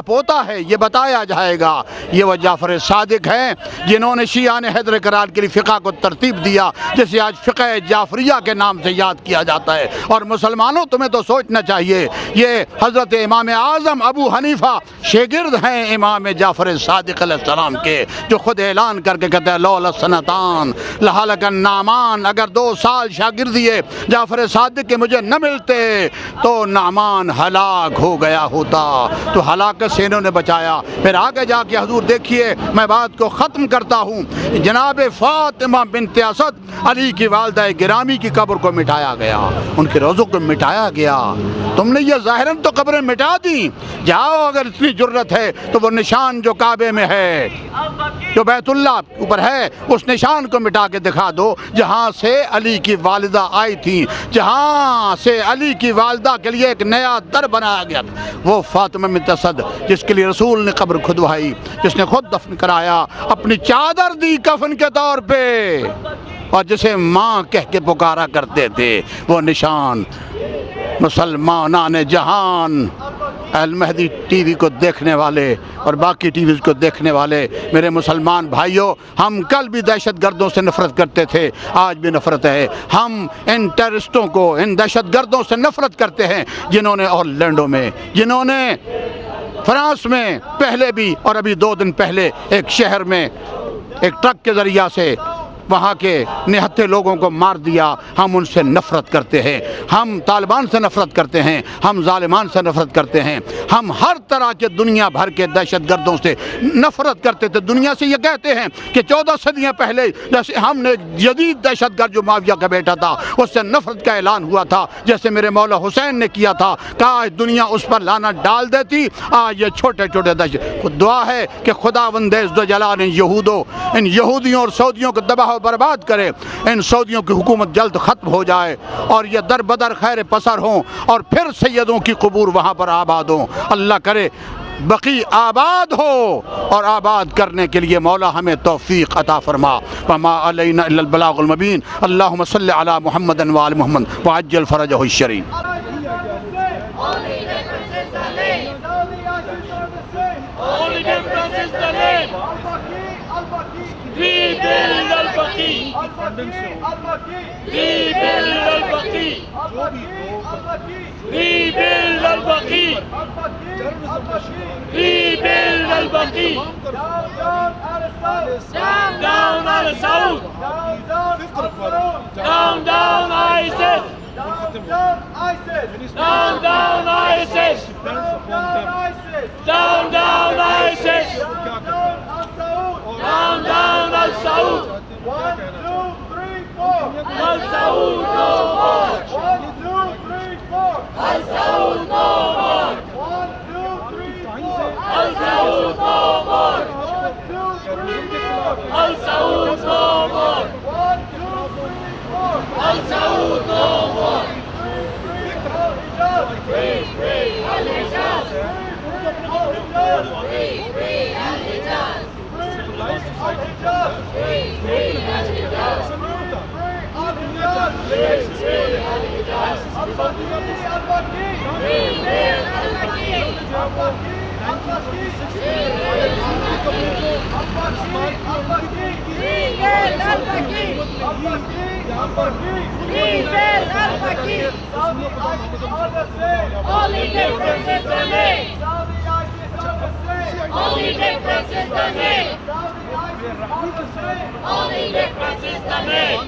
پوتا ہے۔ یہ بتایا جائے گا یہ وہ جعفر صادق ہیں جنہوں نے شیعہ حیدر کرار کے لیے فقہ کو ترتیب دیا، جسے آج فقہ جعفریہ کے نام سے یاد کیا جاتا ہے۔ اور مسلمانوں تمہیں تو سوچنا چاہیے، یہ حضرت امام اعظم ابو حنیفہ شاگرد ہیں امام جعفر صادق علیہ السلام کے، جو خود اعلان کر کے کہتے ہیں لولا سنتان لہلک النعمان، اگر 2 سال شاگردی جعفر صادق کے مجھے نہ ملتے تو نعمان ہلاک ہو گیا ہوتا، تو ہلاکت سے انہوں نے بچایا۔ پھر آگے جا کے حضور دیکھیے، میں بات کو ختم کرتا ہوں، جناب فاطمہ بنت اسد علی کی والدہ گرامی کی قبر کو مٹایا گیا، ان کے روضوں کو مٹایا گیا۔ تم نے یہ ظاہراً تو قبریں مٹا دیں، جاؤ اگر اتنی جرت ہے تو وہ نشان جو کعبے میں ہے، جو بیت اللہ اوپر ہے، اس نشان کو مٹا کے دکھا دو جہاں سے علی کی والدہ آئی تھی، جہاں سے علی کی والدہ کے لیے ایک نیا در بنایا گیا تھا، وہ فاطمہ بنت اسد جس کے لیے رسول نے قبر کھدوائی، جس نے خود دفن کرایا، اپنی چادر دی کفن کے طور پہ، اور جسے ماں کہہ کے پکارا کرتے تھے، وہ نشان مسلمانان جہان، المہدی ٹی وی کو دیکھنے والے اور باقی ٹی ویز کو دیکھنے والے میرے مسلمان بھائیوں، ہم کل بھی دہشت گردوں سے نفرت کرتے تھے، آج بھی نفرت ہے۔ ہم ان ٹیررسٹوں کو، ان دہشت گردوں سے نفرت کرتے ہیں جنہوں نے اورلینڈو میں، جنہوں نے فرانس میں پہلے بھی اور ابھی 2 دن پہلے ایک شہر میں ایک ٹرک کے ذریعہ سے وہاں کے نہتے لوگوں کو مار دیا۔ ہم ان سے نفرت کرتے ہیں، ہم طالبان سے نفرت کرتے ہیں، ہم ظالمان سے نفرت کرتے ہیں، ہم ہر طرح کے دنیا بھر کے دہشت گردوں سے نفرت کرتے تھے۔ دنیا سے یہ کہتے ہیں کہ 14 صدیاں پہلے جیسے ہم نے جدید دہشت گرد جو معاویہ کا بیٹا تھا اس سے نفرت کا اعلان ہوا تھا، جیسے میرے مولا حسین نے کیا تھا، کاش دنیا اس پر لعنت ڈال دیتی۔ آج یہ چھوٹے چھوٹے دہشت، دعا ہے کہ خداوند ذوالجلال ان یہودیوں اور سعودیوں کو تباہ و برباد کرے، ان سعودیوں کی حکومت جلد ختم ہو جائے اور یہ در بدر خیر پسر ہوں اور پھر سیدوں کی قبور وہاں پر آباد ہوں۔ اللہ کرے بقی آباد ہو، اور آباد کرنے کے لیے مولا ہمیں توفیق عطا فرما۔ وما علینا الا البلاغ المبین۔ اللہم صلی علی محمد و آل محمد وعجل فرجہ الشریف۔ Only difference is the name. Rebuild al-Baqi. Rebuild al-Baqi. Rebuild al-Baqi. Rebuild al-Baqi. Down al-Saud. Down, down ISIS. Down, down ISIS. Down, down ISIS. Down, down al-Saud. 1, 2, 3, 4. Al-Saud no more. 1, 2, 3, 4. Al-Saud no more. 1, 2, 3, 4. Al-Saud no more. 1, 2, 3, 4. Al-Saud no more. 1, 2, 3, 4. Al-Saud no more. Free, free al-Hijaz. Free, free al-Hijaz. Free, free al-Hijaz. Only difference is the name. Only difference is the name. Only difference is the name.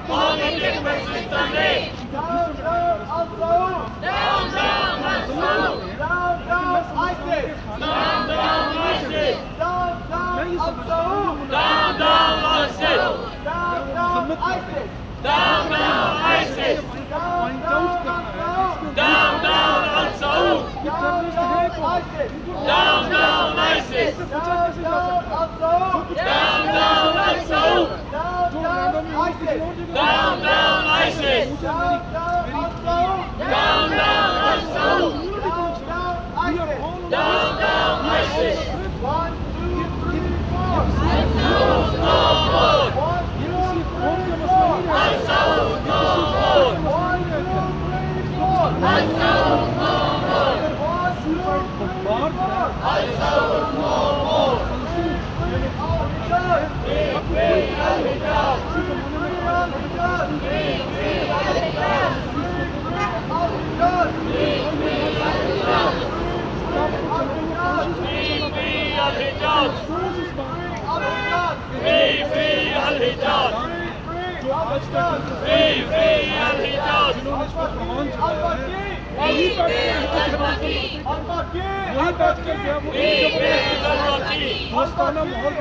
Only difference is the name. Down, down al-Saud. Down, down al-Saud. Down, down ISIS. Down, down ISIS. Down, down al-Saud. Down, down ISIS. Down, down ISIS. Down, down ISIS. Down, down al-Saud. Down, down al-Saud. Down, down ISIS. Down, down ISIS. Down, down al-Saud. Down, down al-Saud. Down, down ISIS. Down, down ISIS. Down, down al-Saud. Down, down al-Saud. Down, down ISIS. Down, down ISIS. 1, 2, 3, 4. Al-Saud no more. 1, 2, 3, 4. Al-Saud no more. 1, 2, 3, 4. Al-Saud no more. 1, 2, 3, 4. Al-Saud no more. دوستانہ ماحول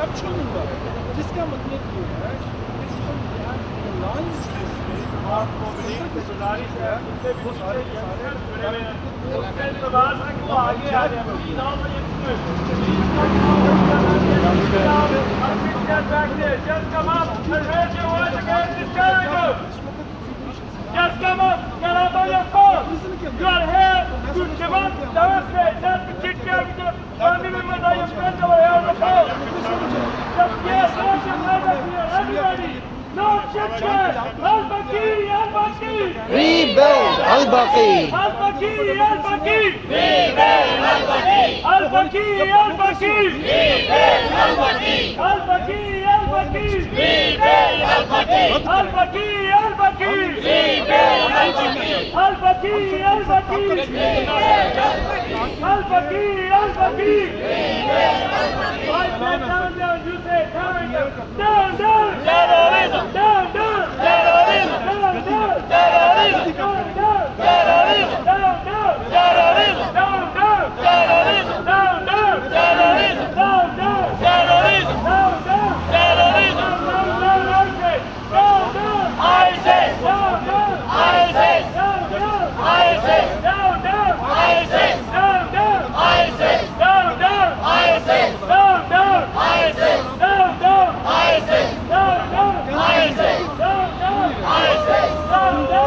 رکھے ہوئے جس کا مطلب یہ ہے آپ کو گزارش ہے Just come up, get up on your phone. You are here to demand, demonstrate, not to chit chat with your family members or your friends over here on the phone. Just yes, yes, everybody. No chit chat. Al-Baqi, Al-Baqi. Rebuild Al-Baqi. Al-Baqi, Al-Baqi. Rebuild Al-Baqi. Al-Baqi, Al-Baqi. Rebuild Al-Baqi. Al-Baqi, Al-Baqi. Rebuild Al-Baqi. Al-Baqi, Al-Baqi. Rebuild Al-Baqi. Al-Baqi, Al-Baqi. Al-Baqi, Al-Baqi. I said down, down, you say down, down, down. Terrorism. Down, down. Terrorism. Down, down. Terrorism. Down, down. Terrorism. Down, down. Terrorism. Down, down. Terrorism. Down, down. Terrorism. Down, down. Terrorism. Down, down. Terrorism. Down, down. ISIS. Down, down. ISIS. Down, down. ISIS. Down, down. ISIS. Down, down. ISIS. Down, down. ISIS. Down, down. ISIS. Down, down. ISIS. Down, down. ISIS. Down, down. ISIS. Down, down. ISIS. Down, down.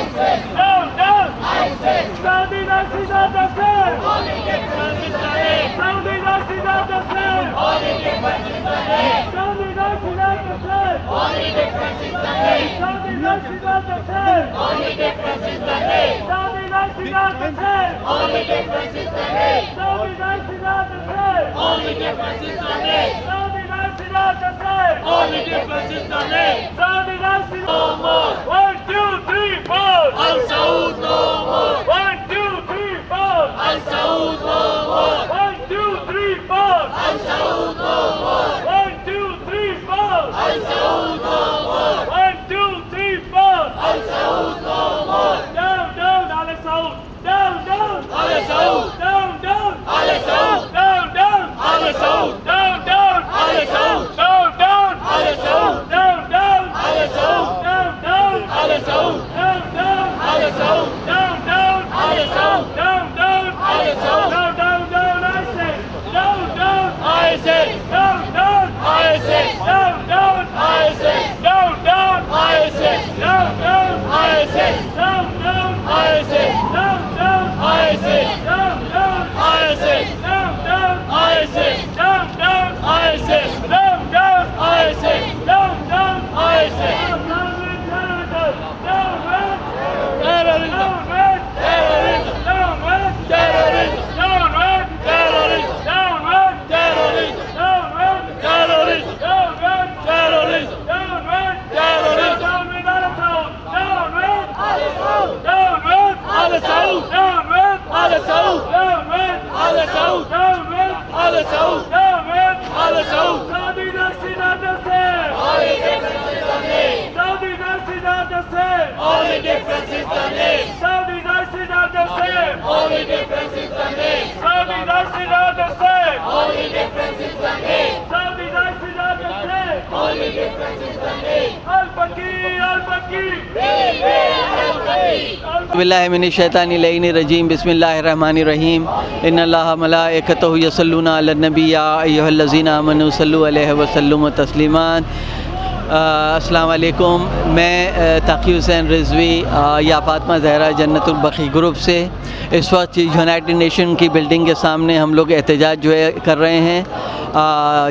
ISIS. Down, down. ISIS. Saudi Nasi not the same. Only difference is the name. Saudi Nasi not the same. Only difference is the name. Saudi Nasi not the same. Only difference is the name. Saudi Nasi not the same. Only difference is the name. Saudi Nasi not the same. Only difference is the name. Saudi Nasi not the same. Only difference is the name. Saudi Nasi not the same. Only difference is the name. Saudi Nasi no more. 1, 2, 3, 4. Al Saud no more. 1, 2, 3, 4. Al Saud no more. 1, 2, 3, 4. Al Saud no more. 1, 2, 3, 4. Al Saud no more. 1, 2, 3, 4. Al Saud no more. Down, down, Al Saud. Down, down, Al Saud. Down, down, Al Saud. Down, down, Al Saud. Down, down, Al Saud. Down, down, Al Saud. Down, down, Al Saud. Down, down, Al Saud. Down, down, Al Saud. Down, down, Al Saud. Down, down, Al Saud. Down, down, down, ISIS. Down, down, ISIS. Down, down, ISIS. Down, down, ISIS. Down, down, ISIS. Down, down, ISIS. Down, down, ISIS. Down, down, ISIS. Down, down, ISIS. Down, down, ISIS. Down, down, ISIS. Down, down, ISIS. Down, down, ISIS. Down with terrorism. Down with terrorism. Down with terrorism. Down with terrorism. Down with terrorism. Down with terrorism. Down with terrorism. Down with terrorism. Down with Al Saud. Down with Al Saud. Down with Al Saud. Down with Al Saud. Down with Al Saud. Down with Al Saud. Down with Al Saud. Saudi Nasi not the same. Only difference is the name. Saudi Nasi not the same. Only difference is the name. Saudi Nasi not the same. Only difference is the name. Saudi Nasi not the same. Only difference is the name. Saudi Nasi not the same. Only difference is the name. Al-Baqi, Al-Baqi. Al-Baqi. باللہ من الشیطان اللعین الرجیم بسم اللہ الرحمن الرحیم ان اللہ ملائکتہ یصلون علی النبی یا ایھا الذین آمنوا صلوا علیہ وسلموا تسلیما السلام علیکم. میں تقی حسین رضوی یا فاطمہ زہرا جنت البقیع گروپ سے اس وقت یونائٹڈ نیشن کی بلڈنگ کے سامنے ہم لوگ احتجاج جو ہے کر رہے ہیں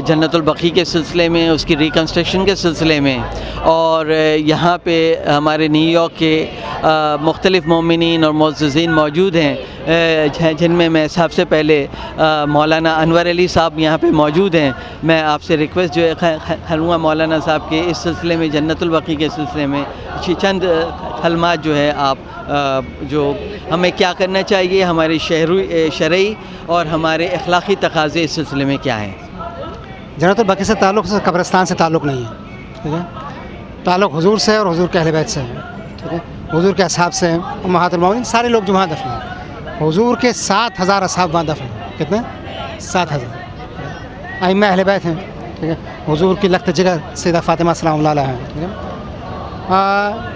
جنت البقیع کے سلسلے میں, اس کی ریکنسٹرکشن کے سلسلے میں. اور یہاں پہ ہمارے نیو یارک کے مختلف مومنین اور معززین موجود ہیں, جن میں سب سے پہلے مولانا انور علی صاحب یہاں پہ موجود ہیں. میں آپ سے ریکویسٹ جو ہے کروں گا مولانا صاحب کے اس سلسلے میں, جنت البقیع کے سلسلے میں چند کلمات جو ہے آپ جو ہمیں کیا کرنا چاہیے, ہماری شرعی اور ہمارے اخلاقی تقاضے اس سلسلے میں کیا ہیں. جنت البقیع سے تعلق قبرستان سے تعلق نہیں ہے, ٹھیک ہے. تعلق حضور سے اور حضور کے اہل بیت سے ہے, ٹھیک ہے. حضور کے اصحاب سے, امہات المومنین سارے لوگ جو وہاں دفن ہیں. حضور کے 7,000 اصحاب وہاں دفن ہیں. کتنے؟ 7,000 ائمہ اہل بیت ہیں, ٹھیک ہے. حضور کی لخت جگر سیدہ فاطمہ سلام اللہ علیہ ہیں, ٹھیک ہے.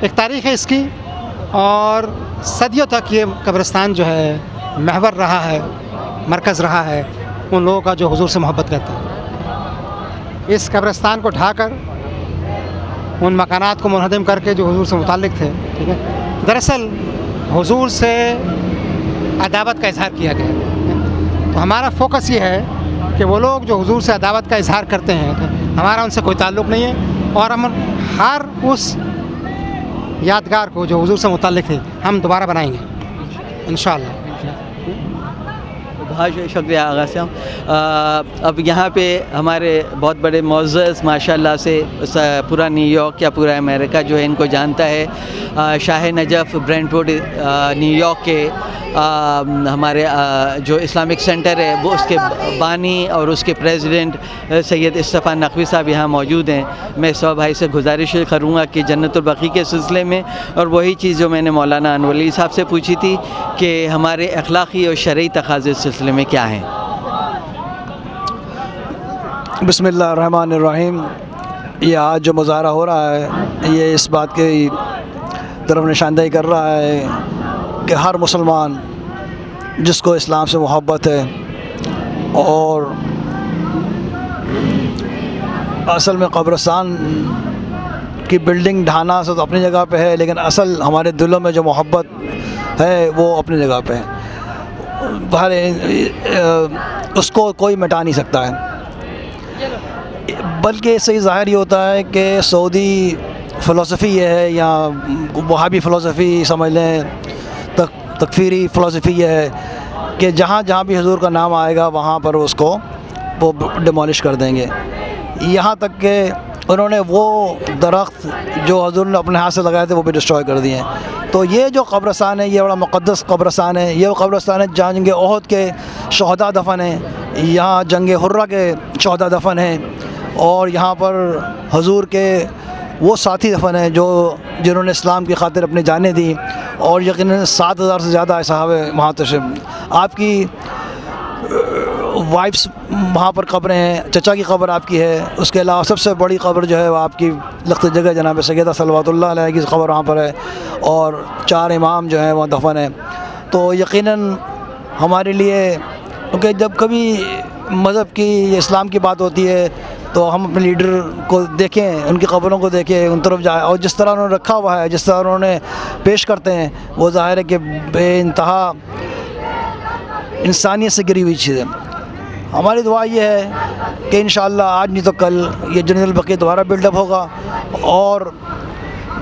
ایک تاریخ ہے اس کی, اور صدیوں تک یہ قبرستان جو ہے محور رہا ہے, مرکز رہا ہے ان لوگوں کا جو حضور سے محبت کرتے ہیں. اس قبرستان کو ڈھا کر ان مکانات کو منہدم کر کے جو حضور سے متعلق تھے, ٹھیک ہے, دراصل حضور سے عداوت کا اظہار کیا گیا. تو ہمارا فوکس یہ ہے کہ وہ لوگ جو حضور سے عداوت کا اظہار کرتے ہیں, ہمارا ان سے کوئی تعلق نہیں ہے, اور ہم ہر اس یادگار کو جو حضور سے متعلق تھے ہم دوبارہ بنائیں گے انشاءاللہ. بہت شکریہ آغا صاحب. اب یہاں پہ ہمارے بہت بڑے معزز ماشاءاللہ سے پورا نیو یارک یا پورا امریکہ جو ہے ان کو جانتا ہے, Shah Najaf Brentwood New York کے ہمارے جو اسلامک سینٹر ہے وہ اس کے بانی اور اس کے پریزیڈنٹ سید اصطفیٰ نقوی صاحب یہاں موجود ہیں. میں سب بھائی سے گزارش کروں گا کہ جنت البقیع کے سلسلے میں, اور وہی چیز جو میں نے مولانا انور علی صاحب سے پوچھی تھی کہ ہمارے اخلاقی اور شرعی تقاضے اس سلسلے میں کیا ہیں. بسم اللہ الرحمن الرحیم. یہ آج جو مظاہرہ ہو رہا ہے یہ اس بات کی طرف نشاندہی کر رہا ہے کہ ہر مسلمان جس کو اسلام سے محبت ہے, اور اصل میں قبرستان کی بلڈنگ ڈھانا تو اپنی جگہ پہ ہے, لیکن اصل ہمارے دلوں میں جو محبت ہے وہ اپنی جگہ پہ ہے. اس کو کوئی مٹا نہیں سکتا ہے. بلکہ اس سے ظاہر یہ ہوتا ہے کہ سعودی فلسفی یہ ہے, یا وہابی فلسفی سمجھ لیں, تکفیری فلسفی یہ ہے کہ جہاں جہاں بھی حضور کا نام آئے گا وہاں پر اس کو وہ ڈیمولش کر دیں گے. یہاں تک کہ انہوں نے وہ درخت جو حضور نے اپنے ہاتھ سے لگائے تھے وہ بھی ڈسٹروائے کر دیے ہیں. تو یہ جو قبرستان ہے یہ بڑا مقدس قبرستان ہے. یہ وہ قبرستان ہے جہاں جنگ احد کے شہداء دفن ہیں, یہاں جنگ حرہ کے شہداء دفن ہیں, اور یہاں پر حضور کے وہ ساتھی دفن ہیں جنہوں نے اسلام کی خاطر اپنی جانیں دیں, اور یقیناً 7,000 سے زیادہ صحابہ وہاں تشریف. آپ کی وائفس وہاں پر قبریں ہیں, چچا کی قبر آپ کی ہے, اس کے علاوہ سب سے بڑی قبر جو ہے وہ آپ کی لخت جگہ جناب سیدہ صلوات اللہ علیہ کی قبر وہاں پر ہے, اور 4 امام جو ہیں وہاں دفن ہیں. تو یقیناً ہمارے لیے, کیونکہ جب کبھی مذہب کی یا اسلام کی بات ہوتی ہے تو ہم اپنے لیڈر کو دیکھیں, ان کی قبروں کو دیکھیں, ان طرف جائیں, اور جس طرح انہوں نے رکھا ہوا ہے, جس طرح انہوں نے پیش کرتے ہیں, وہ ظاہر ہے کہ بے انتہا انسانیت سے گری ہوئی چیز ہے. ہماری دعا یہ ہے کہ انشاءاللہ آج نہیں تو کل یہ جنت البقیع دوبارہ بلڈ اپ ہوگا, اور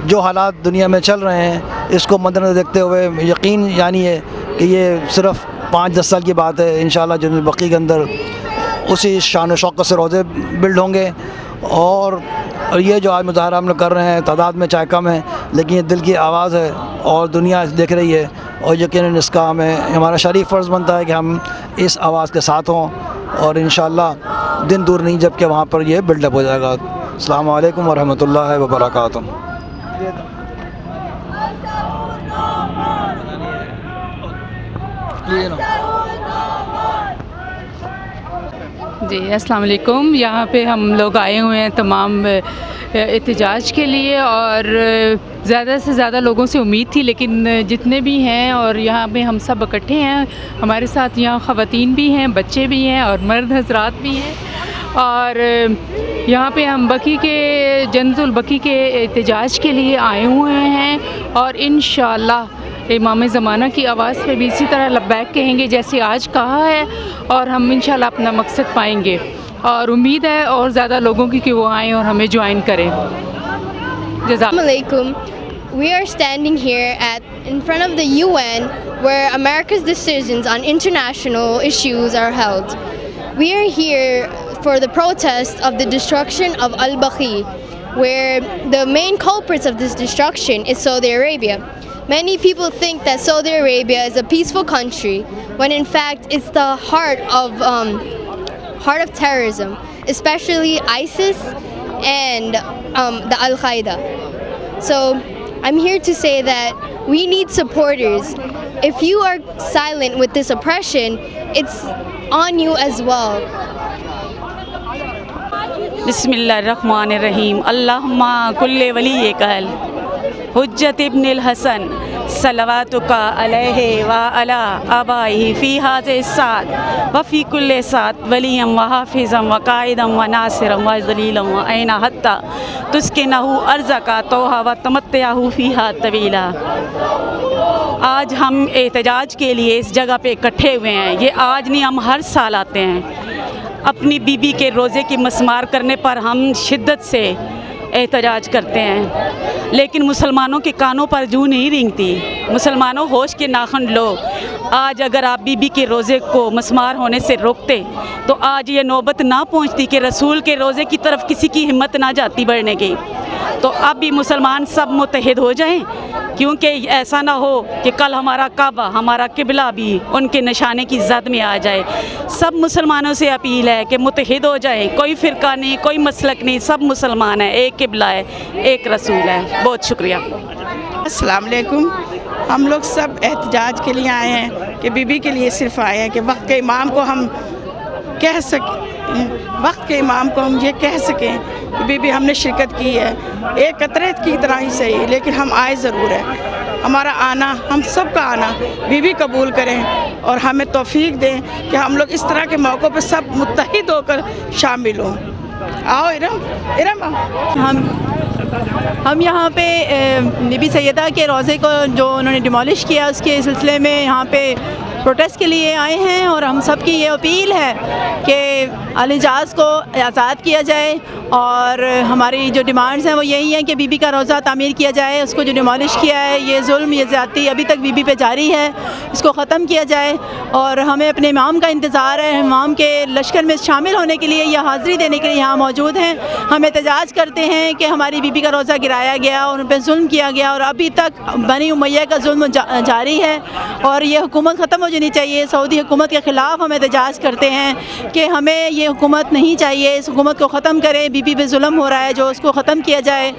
جو حالات دنیا میں چل رہے ہیں اس کو مد نظر دیکھتے ہوئے یقین یعنی ہے کہ یہ صرف 5-10 سال کی بات ہے. انشاءاللہ جنت البقیع کے اندر اسی شان و شوقت سے روضے بلڈ ہوں گے, اور یہ جو آج مظاہرہ ہم لوگ کر رہے ہیں تعداد میں چاہے کم ہے, لیکن یہ دل کی آواز ہے اور دنیا دیکھ رہی ہے, اور یقیناً اس کا ہمارا شریف فرض بنتا ہے کہ ہم اس آواز کے ساتھ ہوں, اور انشاءاللہ دن دور نہیں جب کہ وہاں پر یہ بلڈ اپ ہو جائے گا. السلام علیکم ورحمۃ اللہ وبرکاتہ. جی السلام علیکم. یہاں پہ ہم لوگ آئے ہوئے ہیں تمام احتجاج کے لیے, اور زیادہ سے زیادہ لوگوں سے امید تھی, لیکن جتنے بھی ہیں اور یہاں پہ ہم سب اکٹھے ہیں. ہمارے ساتھ یہاں خواتین بھی ہیں, بچے بھی ہیں, اور مرد حضرات بھی ہیں, اور یہاں پہ ہم بقی کے جنت البقی کے احتجاج کے لیے آئے ہوئے ہیں اور انشاءاللہ امام زمانہ کی آواز پہ بھی اسی طرح لبیک کہیں گے جیسے آج کہا ہے، اور ہم انشاءاللہ اپنا مقصد پائیں گے، اور امید ہے اور زیادہ لوگوں کی کہ وہ آئیں اور ہمیں جوائن کریں. Assalamu alaikum. We are standing here in front of the UN where America's decisions on international issues are held. We are here for the protest of the destruction of Al-Baqi, where the main culprits of this destruction is Saudi Arabia. Many people think that Saudi Arabia is a peaceful country, when in fact it's the heart of terrorism, especially ISIS and the Al-Qaeda. So I'm here to say that we need supporters. If you are silent with this oppression, it's on you as well. بسم اللہ الرحمن الرحیم. اللہم کل ولی کل حجت ابن الحسن صلواتک علیہ وعلی آبائہ فی ھذہ الساعۃ وفی کل ساعۃ ولیا وحافظا وقائدا وناصرا وذلیلا وعینا حتی تسکنہ ارضک طوعا وتمتعہ فیہا طویلا. آج ہم احتجاج کے لیے اس جگہ پہ اکٹھے ہوئے ہیں. یہ آج نہیں، ہم ہر سال آتے ہیں. اپنی بیوی کے روزے کی مسمار کرنے پر ہم شدت سے احتجاج کرتے ہیں، لیکن مسلمانوں کے کانوں پر جوں نہیں رینگتی. مسلمانوں ہوش کے ناخن لو. آج اگر آپ بیوی کے روزے کو مسمار ہونے سے روکتے تو آج یہ نوبت نہ پہنچتی کہ رسول کے روزے کی طرف کسی کی ہمت نہ جاتی بڑھنے کی. تو اب بھی مسلمان سب متحد ہو جائیں، کیونکہ ایسا نہ ہو کہ کل ہمارا کعبہ، ہمارا قبلہ بھی ان کے نشانے کی زد میں آ جائے. سب مسلمانوں سے اپیل ہے کہ متحد ہو جائیں. کوئی فرقہ نہیں، کوئی مسلک نہیں، سب مسلمان ہیں. ایک قبلہ ہے، ایک رسول ہے. بہت شکریہ. السلام علیکم. ہم لوگ سب احتجاج کے لیے آئے ہیں کہ بی بی کے لیے صرف آئے ہیں کہ وقت کے امام کو ہم کہہ سکیں کہ بی بی ہم نے شرکت کی ہے، ایک قطرے کی طرح ہی صحیح، لیکن ہم آئے ضرور ہیں. ہمارا آنا، ہم سب کا آنا بی بی قبول کریں اور ہمیں توفیق دیں کہ ہم لوگ اس طرح کے موقعوں پہ سب متحد ہو کر شامل ہوں. آؤ ارم. ہم یہاں پہ بی بی سیدہ کے روزے کو جو انہوں نے ڈیمولش کیا اس کے سلسلے میں یہاں پہ پروٹیسٹ کے لیے آئے ہیں، اور ہم سب کی یہ اپیل ہے کہ الحجاز کو آزاد کیا جائے، اور ہماری جو ڈیمانڈز ہیں وہ یہی ہیں کہ بی بی کا روزہ تعمیر کیا جائے. اس کو جو ڈیمولش کیا ہے، یہ ظلم، یہ زیادتی ابھی تک بی بی پہ جاری ہے، اس کو ختم کیا جائے. اور ہمیں اپنے امام کا انتظار ہے. امام کے لشکر میں شامل ہونے کے لیے یا حاضری دینے کے لیے یہاں موجود ہیں. ہم احتجاج کرتے ہیں کہ ہماری بی بی کا روزہ گرایا گیا اور ان پہ ظلم کیا گیا، اور ابھی تک بنی امیہ کا ظلم جاری ہے، اور یہ حکومت ختم ہو جانی چاہیے. سعودی حکومت کے خلاف ہم احتجاج کرتے ہیں کہ ہمیں یہ حکومت نہیں چاہیے. اس حکومت کو ختم کریں. بی بی پہ ظلم ہو رہا ہے جو اس کو ختم کیا جائے.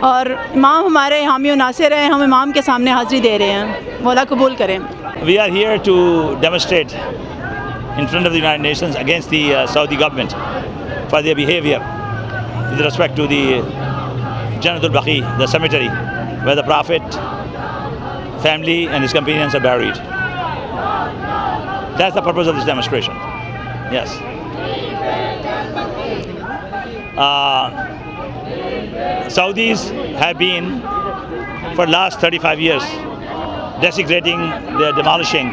اور امام ہمارے حامی و ناصر ہیں. ہم امام کے سامنے حاضری دے رہے ہیں. مولا قبول کریں. We are here to demonstrate in front of the United Nations against the Saudi government for their behavior with respect to the Jannat al-Baqi, the cemetery where the Prophet, family and his companions are buried. That's the purpose of this demonstration. Yes. Saudis have been for the last 35 years desecrating, they're demolishing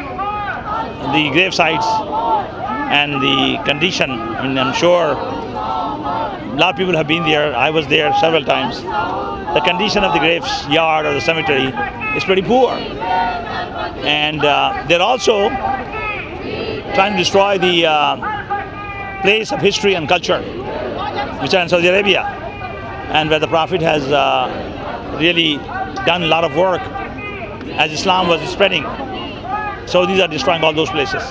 the grave sites and the condition. I mean, I'm sure a lot of people have been there. I was there several times. The condition of the graveyard or the cemetery is pretty poor. And they're also trying to destroy the place of history and culture, which are in Saudi Arabia, and where the Prophet has really done a lot of work as Islam was spreading. Saudis are destroying all those places.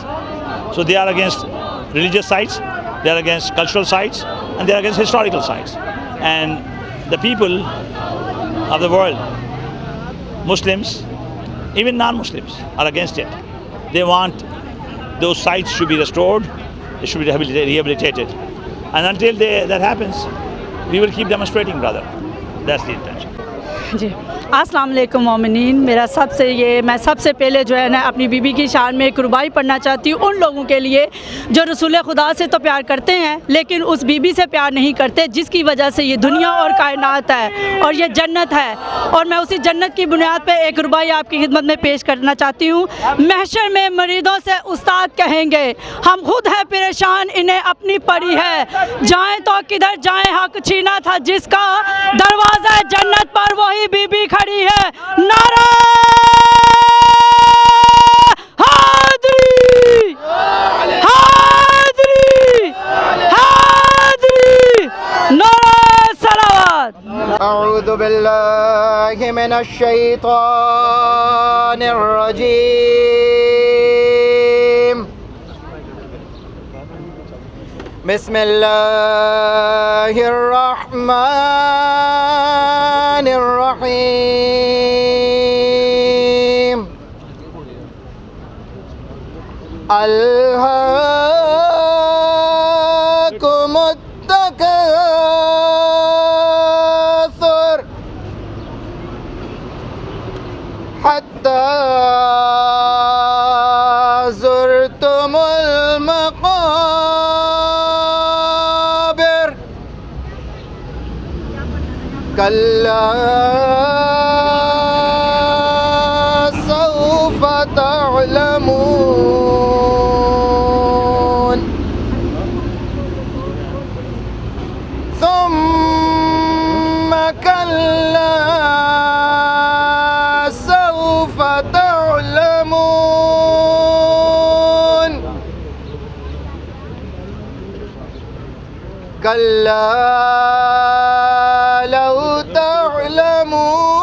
So they are against religious sites, they are against cultural sites, and they are against historical sites. And the people of the world, Muslims, even non-Muslims, are against it. They want those sites to be restored, they should be rehabilitated. And until that happens, we will keep demonstrating, brother. That's the intention. جی अस्सलाम वालेकुम मोमिनीन। मैं सबसे पहले जो है ना अपनी बीबी की शान में एक रुबाई पढ़ना चाहती हूँ उन लोगों के लिए जो रसूल खुदा से तो प्यार करते हैं लेकिन उस बीबी से प्यार नहीं करते जिसकी वजह से ये दुनिया और कायनात है और ये जन्नत है। और मैं उसी जन्नत की बुनियाद पे एक रुबाई आपकी खिदमत में पेश करना चाहती हूँ। महशर में मरीदों से उस्ताद कहेंगे हम खुद हैं परेशान इन्हें अपनी पड़ी है, जाएं तो किधर जाएं हक छीना था जिसका, दरवाज़ा जन्नत पर वही बीबी खड़ी है। नारा हादरी हादरी हादरी, नारा सलावत। أعوذ بالله من الشيطان الرجيم. بسم الله الرحمن الرحيم. ألهاكم التكاثر حتى زرتم المقابر كلا سوف تعلمون ثم كلا سوف تعلمون كلا لو تعلمون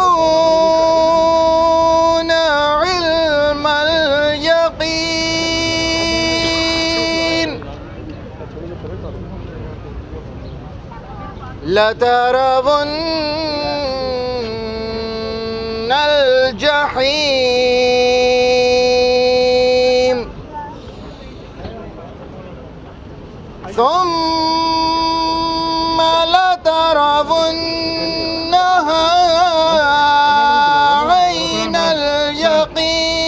علم اليقين لترون الجحيم ثم لترونها عين اليقين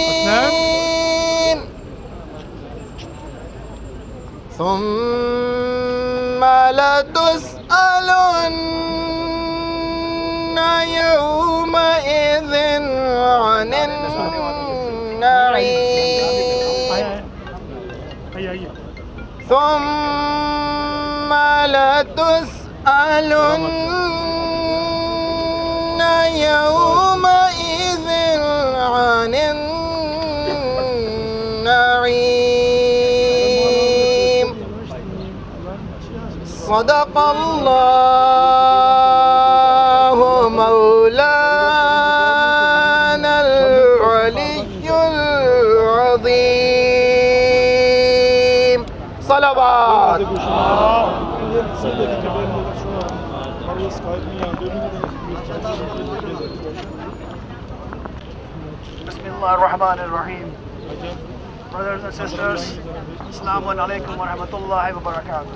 ثم لتسألن يومئذ عن النعيم ثم لتسألن يومئذ عن النعيم. صدق الله مولانا العلي العظيم. صلوات. Bismillah ar-Rahman ar-Rahim. Brothers and sisters, Assalamu alaikum wa rahmatullahi wa barakatuh.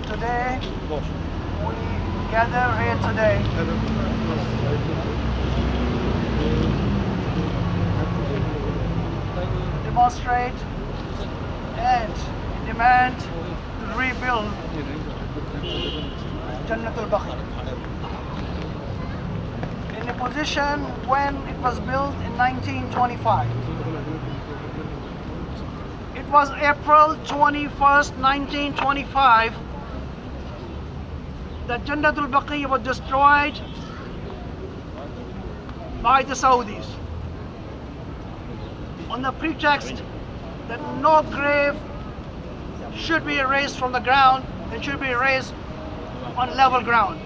Today, we gather here today to demonstrate and demand to rebuild Jannatul Baqi in a position when it was built in 1925. It was April 21st, 1925 that Jannatul Baqi was destroyed by the Saudis on the pretext that no grave should be erased from the ground and should be erased on level ground.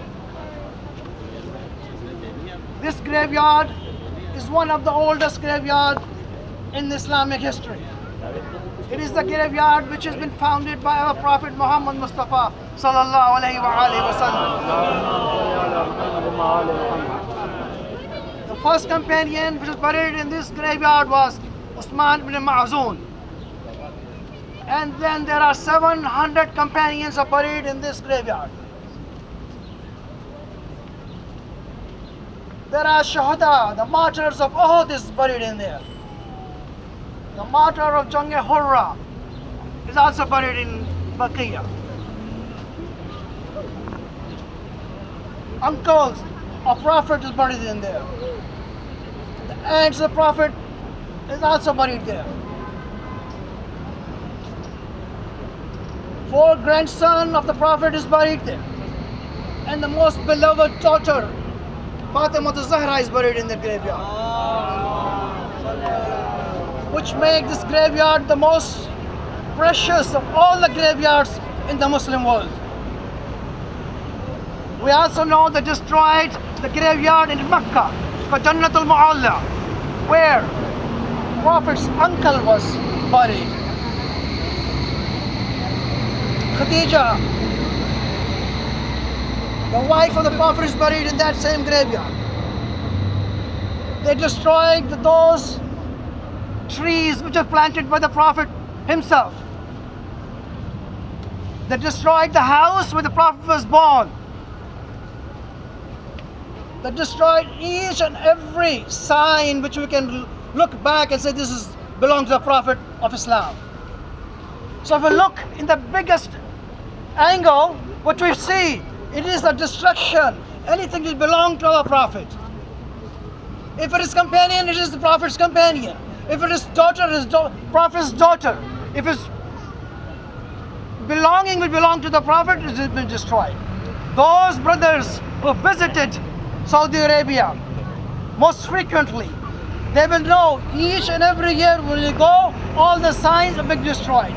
This graveyard is one of the oldest graveyards in Islamic history. It is the graveyard which has been founded by our Prophet Muhammad Mustafa sallallahu alaihi wasallam. The first companion which was buried in this graveyard was Uthman ibn Ma'zoon. And then there are 700 companions are buried in this graveyard. There are Shuhada, the martyrs of Uhud is buried in there. The martyr of Jang-e-Hurra is also buried in Baqiyah. Uncles of Prophet is buried in there. The aunts of Prophet is also buried there. 4 grandson of the Prophet is buried there. And the most beloved daughter, Fatima Zahra, is buried in the graveyard. Which make this graveyard the most precious of all the graveyards in the Muslim world. We also know they destroyed the graveyard in Mecca, Jannatul Mu'alla, where Prophet's uncle was buried. Khadija, the wife of the Prophet, is buried in that same graveyard. They destroyed those trees which were planted by the Prophet himself. They destroyed the house where the Prophet was born. They destroyed each and every sign which we can look back and say this belongs to the Prophet of Islam. So if we look in the biggest angle, what we see, it is the destruction. Anything that belongs to our Prophet. If it is companion, it is the Prophet's companion. If it is daughter, it is Prophet's daughter. If it's belonging will belong to the Prophet, it has been destroyed. Those brothers who visited Saudi Arabia most frequently, they will know each and every year when you go, all the signs are being destroyed.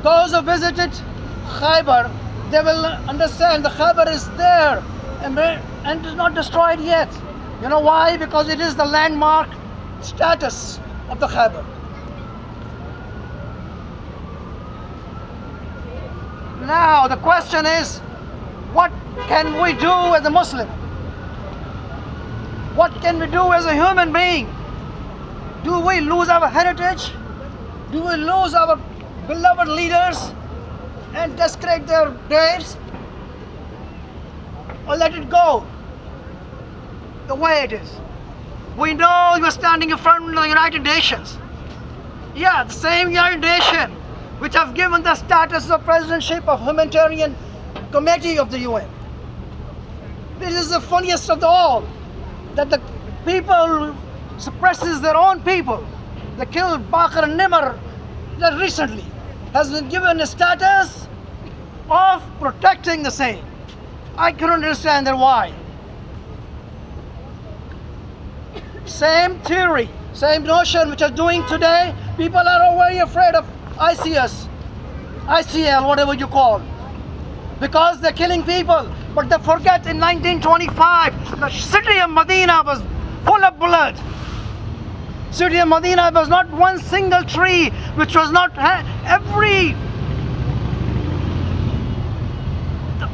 Those who visited Khaybar, they will understand the Khaybar is there and is not destroyed yet. You know why? Because it is the landmark status of the Khaybar. Now the question is, what can we do as a Muslim? What can we do as a human being? Do we lose our heritage? Do we lose our beloved leaders and desecrate their graves? Or let it go the way it is? We know you are standing in front of the United Nations. Yeah, the same United Nations which have given the status of presidentship of humanitarian committee of the UN. This is the funniest of all, that the people suppresses their own people. They killed Bakr Nimr that recently has been given a status of protecting the same. I couldn't understand that why. Same theory, same notion which are doing today, people are very afraid of ICL, whatever you call, because they're killing people. But they forget in 1925, the city of Medina was full of blood. City of Medina was not one single tree which was not,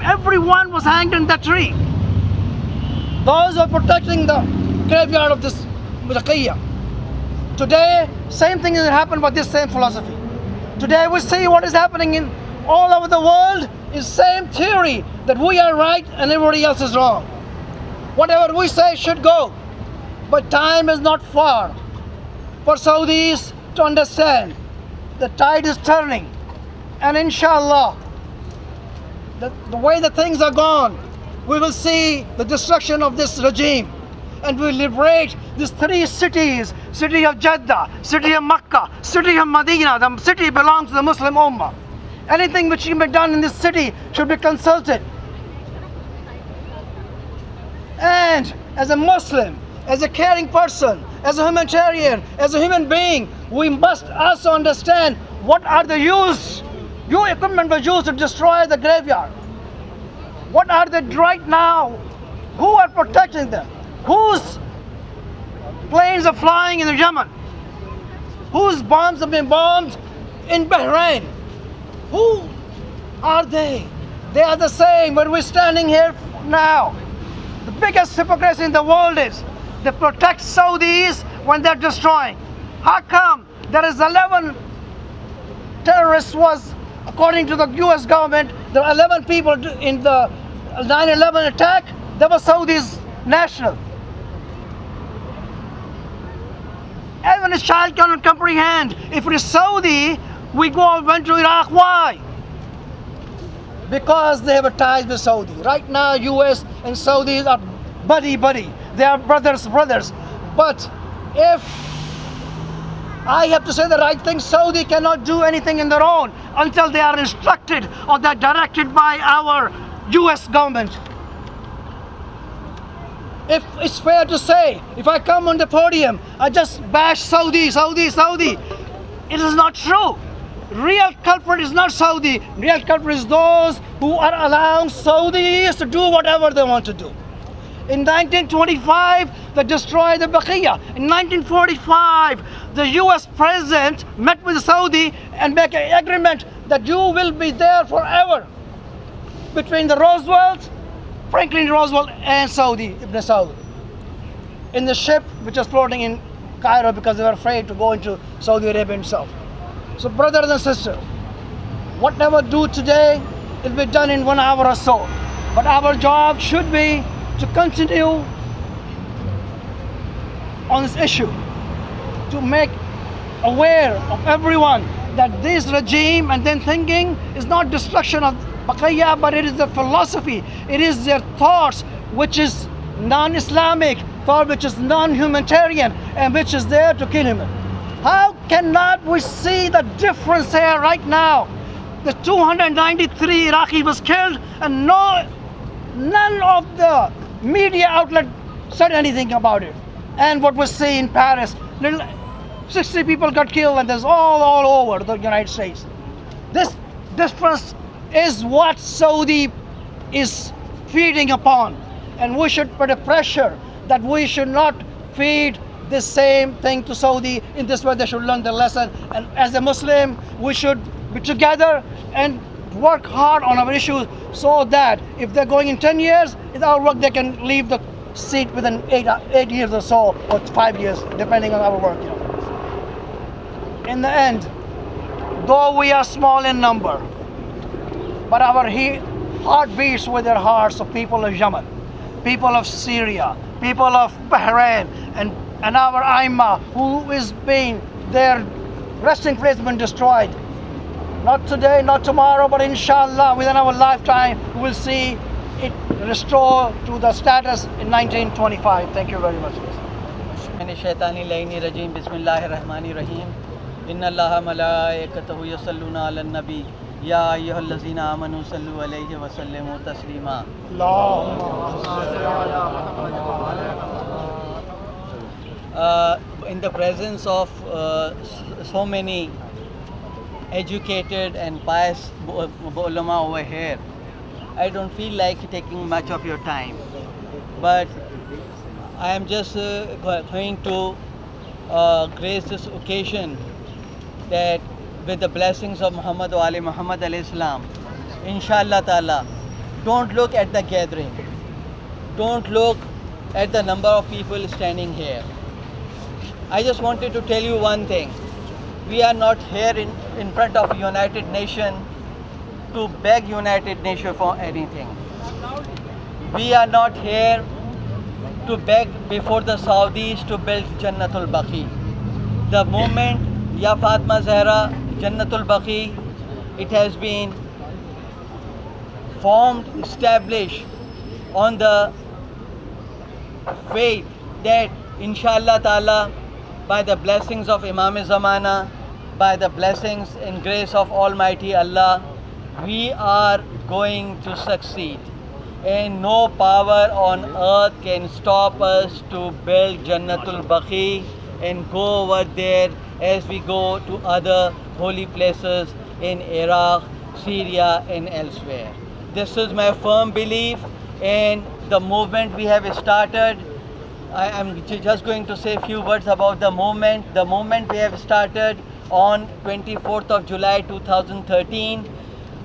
everyone was hanged in that tree. Those who are protecting the graveyard of this Baqiyah. Today, same thing has happened with this same philosophy. Today we see what is happening in all over the world is same theory that we are right and everybody else is wrong. Whatever we say should go. But time is not far for Saudis to understand the tide is turning. And inshallah, the way the things are gone, we will see the destruction of this regime. And we liberate these 3 cities, city of Jeddah, city of Mecca, city of Medina. The city belongs to the Muslim Ummah. Anything which can be done in this city should be consulted. And as a Muslim, as a caring person, as a humanitarian, as a human being, we must also understand what are the your equipment was used to destroy the graveyard. What are they right now? Who are protecting them? Whose planes are flying in the Yemen? Whose bombs have been bombed in Bahrain? Who are they? They are the same when we're standing here now. The biggest hypocrisy in the world is they protect Saudis when they're destroying. How come there is 11 terrorists was, according to the US government, there are 11 people in the 9/11 attack, that was Saudi's national. Even a child cannot comprehend. If it is Saudi, we went to Iraq. Why? Because they have ties with Saudi. Right now, US and Saudis are buddy. They are brothers. But if I have to say the right thing, Saudi cannot do anything in their own until they are instructed or they're directed by our US government. If it's fair to say, if I come on the podium, I just bash Saudi. It is not true. Real culprit is not Saudi. Real culprit is those who are allowing Saudis to do whatever they want to do. In 1925, they destroyed the Baqiyya. In 1945, the US president met with Saudi and made an agreement that you will be there forever. Between the Roosevelt, Franklin Roosevelt and Saudi, Ibn Saud. In the ship which was floating in Cairo because they were afraid to go into Saudi Arabia itself. So brothers and sisters, whatever do today, it will be done in 1 hour or so. But our job should be to continue on this issue, to make aware of everyone that this regime and then thinking is not destruction of Baqiyya, but it is the philosophy, it is their thoughts which is non-Islamic, thought which is non-humanitarian, and which is there to kill him. How cannot we see the difference here right now? The 293 Iraqi was killed and none of the media outlet said anything about it. And what we see in Paris, 60 people got killed and there's all over the United States. This difference is what Saudi is feeding upon. And we should put a pressure that we should not feed the same thing to Saudi. In this way they should learn the lesson. And as a Muslim, we should be together and work hard on our issues so that if they're going in 10 years, it's our work, they can leave the seat within 8 years or so, or 5 years, depending on our work. In the end, though we are small in number, but our heart beats with their hearts of people of Yemen, people of Syria, people of Bahrain, and our Aima, who is being, their resting place has been destroyed. Not today, not tomorrow, but inshallah, within our lifetime, we will see it restored to the status in 1925. Thank you very much. إن الله ملائكته يصلون على النبي يا أيها الذين آمنوا صلوا عليه وسلموا تسليما. In the presence of so many educated and pious ulama over here, I don't feel like taking much of your time, but I am just going to grace this occasion that with the blessings of Muhammad wa Ali Muhammad alayhi salam, inshallah ta'ala, don't look at the gathering, don't look at the number of people standing here. I just wanted to tell you one thing. We are not here in front of United Nations to beg United Nations for anything. We are not here to beg before the Saudis to build Jannatul Baqi. The movement Ya Fatima Zahra Jannatul Baqi, it has been formed, established on the faith that inshallah ta'ala, by the blessings of Imam Zamana, by the blessings and grace of Almighty Allah, we are going to succeed. And no power on earth can stop us to build Jannatul Baqi and go over there as we go to other holy places in Iraq, Syria and elsewhere. This is my firm belief, and the movement we have started, I am just going to say a few words about the movement. The movement we have started on 24th of July 2013.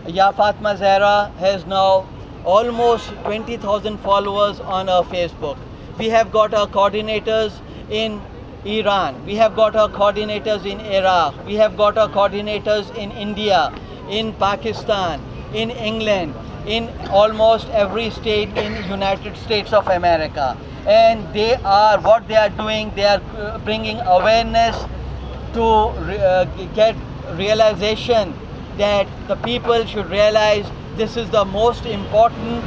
Ya Fatima Zahra has now almost 20,000 followers on our Facebook. We have got our coordinators in Iran, we have got our coordinators in Iraq, we have got our coordinators in India, in Pakistan, in England, in almost every state in United States of America. And what they are doing, they are bringing awareness to get realization that the people should realize this is the most important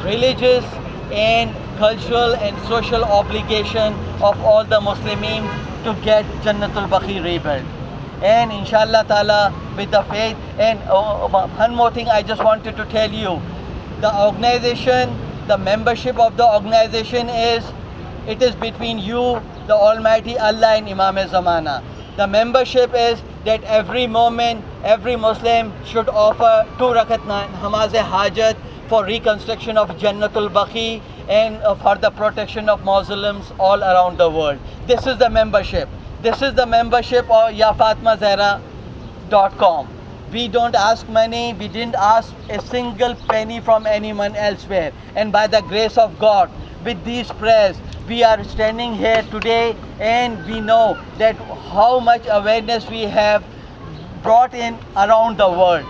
religious and cultural and social obligation of all the Muslimin to get Jannatul Baqi rebuilt. And inshallah ta'ala, with the faith, and one more thing I just wanted to tell you, the organization, the membership of the organization it is between you, the Almighty Allah, and Imam Zamana. The membership is that every moment, every Muslim should offer 2 rakat namaz-e-hajat for reconstruction of Jannatul Baqi and for the protection of Muslims all around the world. This is the membership. This is the membership of yafatmazehra.com. We don't ask money, we didn't ask a single penny from anyone elsewhere. And by the grace of God, with these prayers, we are standing here today, and we know that how much awareness we have brought in around the world.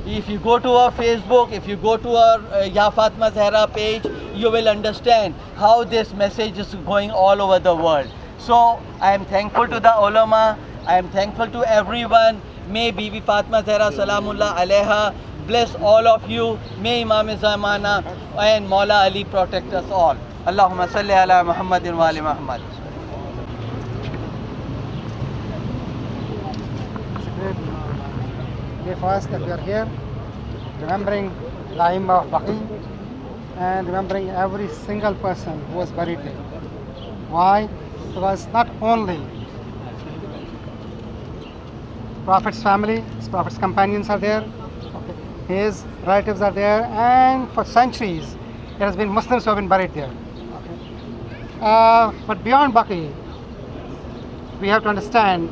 If you go to our Facebook, if you go to our Ya Fatima Zahra page, you will understand how this message is going all over the world. So I am thankful to the ulama, I am thankful to everyone. May Bibi Fatima Zahra Salamullah Alaiha bless all of you. May Imam Zamana and Maula Ali protect us all. Allahumma salli ala Muhammadin wa ali Muhammad. Day for us that we are here, remembering the Aimma of Baqi and remembering every single person who was buried there. Why? Because not only Prophet's family, his Prophet's companions are there, his relatives are there, and for centuries there has been Muslims who have been buried there. But beyond Baqi, we have to understand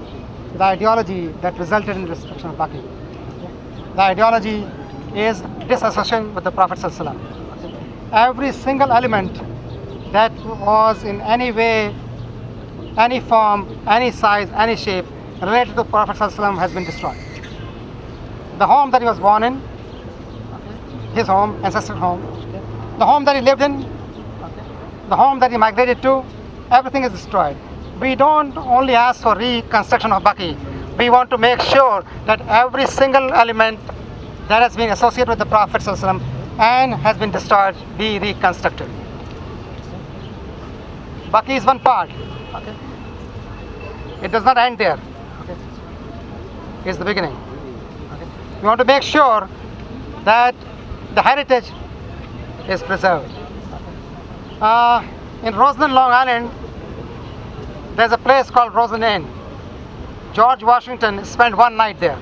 the ideology that resulted in the destruction of Baqi. The ideology is disassociation with the Prophet ﷺ. Every single element that was in any way, any form, any size, any shape related to the Prophet ﷺ has been destroyed. The home that he was born in, his home, ancestral home, the home that he lived in, the home that he migrated to, everything is destroyed. We don't only ask for reconstruction of Baqi. We want to make sure that every single element that has been associated with the Prophet ﷺ and has been destroyed be reconstructed. Baqi is one part. Okay. It does not end there. Okay. It's the beginning. Okay. We want to make sure that the heritage is preserved. In Roseland, Long Island, there's a place called Roseland Inn. George Washington spent one night there.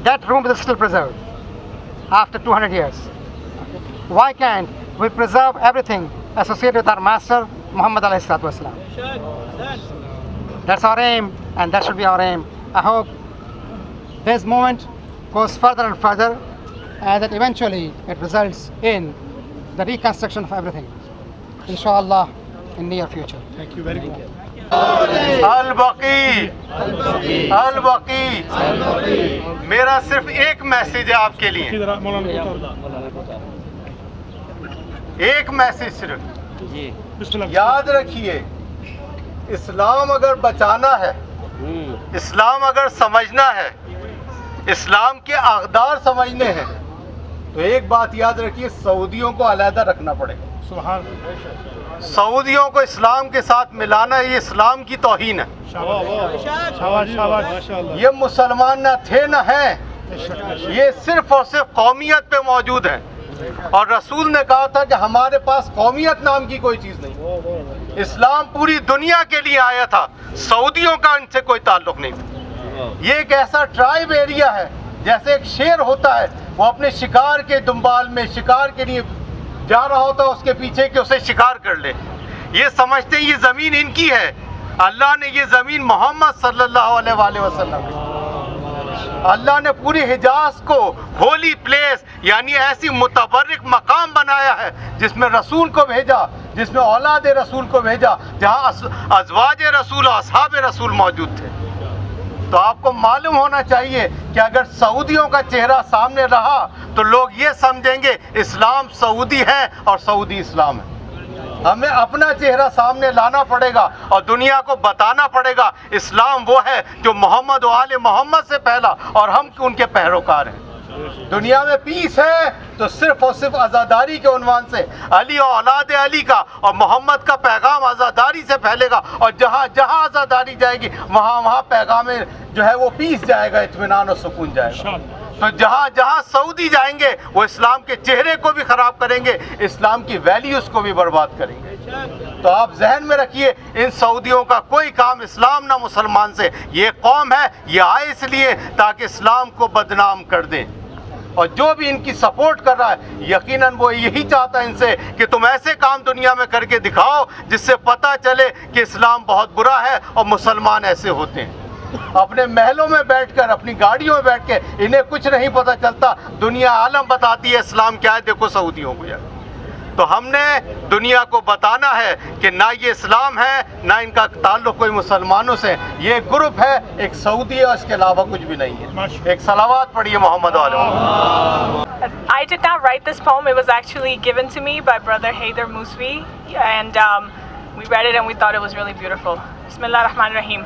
That room is still preserved after 200 years. Why can't we preserve everything associated with our master, Muhammad alayhi salatu wasalam? That's our aim, and that should be our aim. I hope this movement goes further and further, and that eventually it results in the reconstruction of everything, inshallah, in near future. Thank you very much. البقی البقی میرا صرف ایک message ہے آپ کے لیے, ایک message صرف. یاد رکھیے, اسلام اگر بچانا ہے, اسلام اگر سمجھنا ہے, اسلام کے اقدار سمجھنے ہیں, تو ایک بات یاد رکھیے, سعودیوں کو علیحدہ رکھنا پڑے گا. سعودیوں کو اسلام کے ساتھ ملانا, یہ اسلام کی توہین ہے. یہ مسلمان نہ تھے نہ ہیں, یہ صرف اور صرف قومیت پہ موجود ہیں, اور رسول نے کہا تھا کہ ہمارے پاس قومیت نام کی کوئی چیز نہیں. اسلام پوری دنیا کے لیے آیا تھا, سعودیوں کا ان سے کوئی تعلق نہیں تھا. یہ ایک ایسا ٹرائب ایریا ہے, جیسے ایک شیر ہوتا ہے, وہ اپنے شکار کے دنبال میں شکار کے لیے جا رہا ہوتا ہے, اس کے پیچھے کہ اسے شکار کر لے. یہ سمجھتے ہیں یہ زمین ان کی ہے. اللہ نے یہ زمین محمد صلی اللہ علیہ وآلہ وسلم, اللہ نے پوری حجاز کو ہولی پلیس, یعنی ایسی متبرک مقام بنایا ہے جس میں رسول کو بھیجا, جس میں اولاد رسول کو بھیجا, جہاں ازواج رسول و اصحاب رسول موجود تھے. تو تو آپ کو معلوم ہونا چاہیے کہ اگر سعودیوں کا چہرہ سامنے رہا تو لوگ یہ سمجھیں گے اسلام سعودی ہے اور سعودی اسلام ہے. ہمیں اپنا چہرہ سامنے لانا پڑے گا اور دنیا کو بتانا پڑے گا اسلام وہ ہے جو محمد و آل محمد سے پہلا اور ہم ان کے پیروکار ہیں. دنیا میں پیس ہے تو صرف اور صرف آزاداری کے عنوان سے علی اور اولاد علی کا اور محمد کا پیغام آزاداری سے پھیلے گا, اور جہاں جہاں آزاداری جائے گی وہاں وہاں پیغام جو ہے وہ پیس جائے گا, اطمینان اور سکون جائے گا. تو جہاں جہاں سعودی جائیں گے وہ اسلام کے چہرے کو بھی خراب کریں گے, اسلام کی ویلیوز کو بھی برباد کریں گے. تو آپ ذہن میں رکھیے ان سعودیوں کا کوئی کام اسلام نہ مسلمان سے. یہ قوم ہے یہ آئے اس لیے تاکہ اسلام کو بدنام کر دیں, اور جو بھی ان کی سپورٹ کر رہا ہے یقیناً وہ یہی چاہتا ہے ان سے کہ تم ایسے کام دنیا میں کر کے دکھاؤ جس سے پتہ چلے کہ اسلام بہت برا ہے اور مسلمان ایسے ہوتے ہیں. اپنے محلوں میں بیٹھ کر اپنی گاڑیوں میں بیٹھ کے انہیں کچھ نہیں پتہ چلتا, دنیا عالم بتاتی ہے اسلام کیا ہے, دیکھو سعودیوں کو یار. تو ہم نے دنیا کو بتانا ہے کہ نہ یہ اسلام ہے نہ ان کا تعلق کوئی مسلمانوں سے, یہ گروپ ہے ایک سعودی ہے اور اس کے علاوہ کچھ بھی نہیں ہے. ایک صلوات پڑھیے محمد علیہ. I did not write this poem. It was actually given to me by Brother Haider Muswi, and we read it and we thought it was really beautiful. Bismillah ar-Rahman ar-Rahim.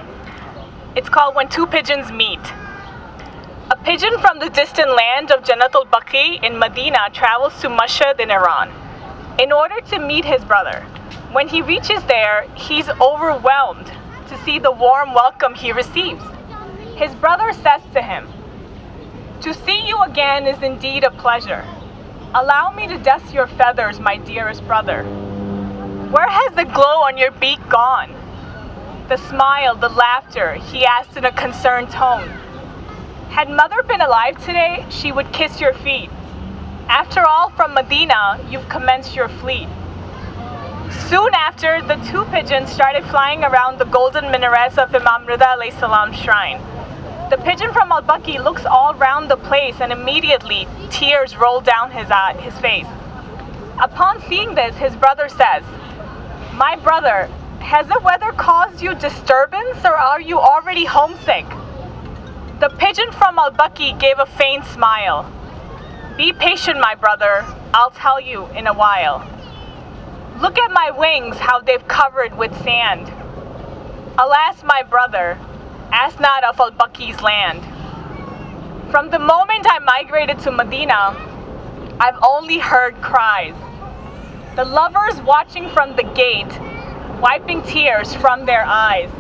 It's called When Two Pigeons Meet. A pigeon from the distant land of Jannat al-Baqi in Medina travels to Mashhad in Iran in order to meet his brother. When he reaches there, he's overwhelmed to see the warm welcome he receives. His brother says to him, "To see you again is indeed a pleasure. Allow me to dust your feathers, my dearest brother. Where has the glow on your beak gone? The smile, the laughter," he asked in a concerned tone. "Had mother been alive today, she would kiss your feet. After all, from Medina, you've commenced your fleet." Soon after, the two pigeons started flying around the golden minarets of Imam Rida alayhi salam's shrine. The pigeon from Al-Baqi looks all round the place and immediately tears roll down his face. Upon seeing this, his brother says, "My brother, has the weather caused you disturbance or are you already homesick?" The pigeon from Al-Baqi gave a faint smile. "Be patient, my brother. I'll tell you in a while. Look at my wings, how they've covered with sand. Alas, my brother, ask not of Al-Baqi's land. From the moment I migrated to Medina, I've only heard cries. The lovers watching from the gate, wiping tears from their eyes.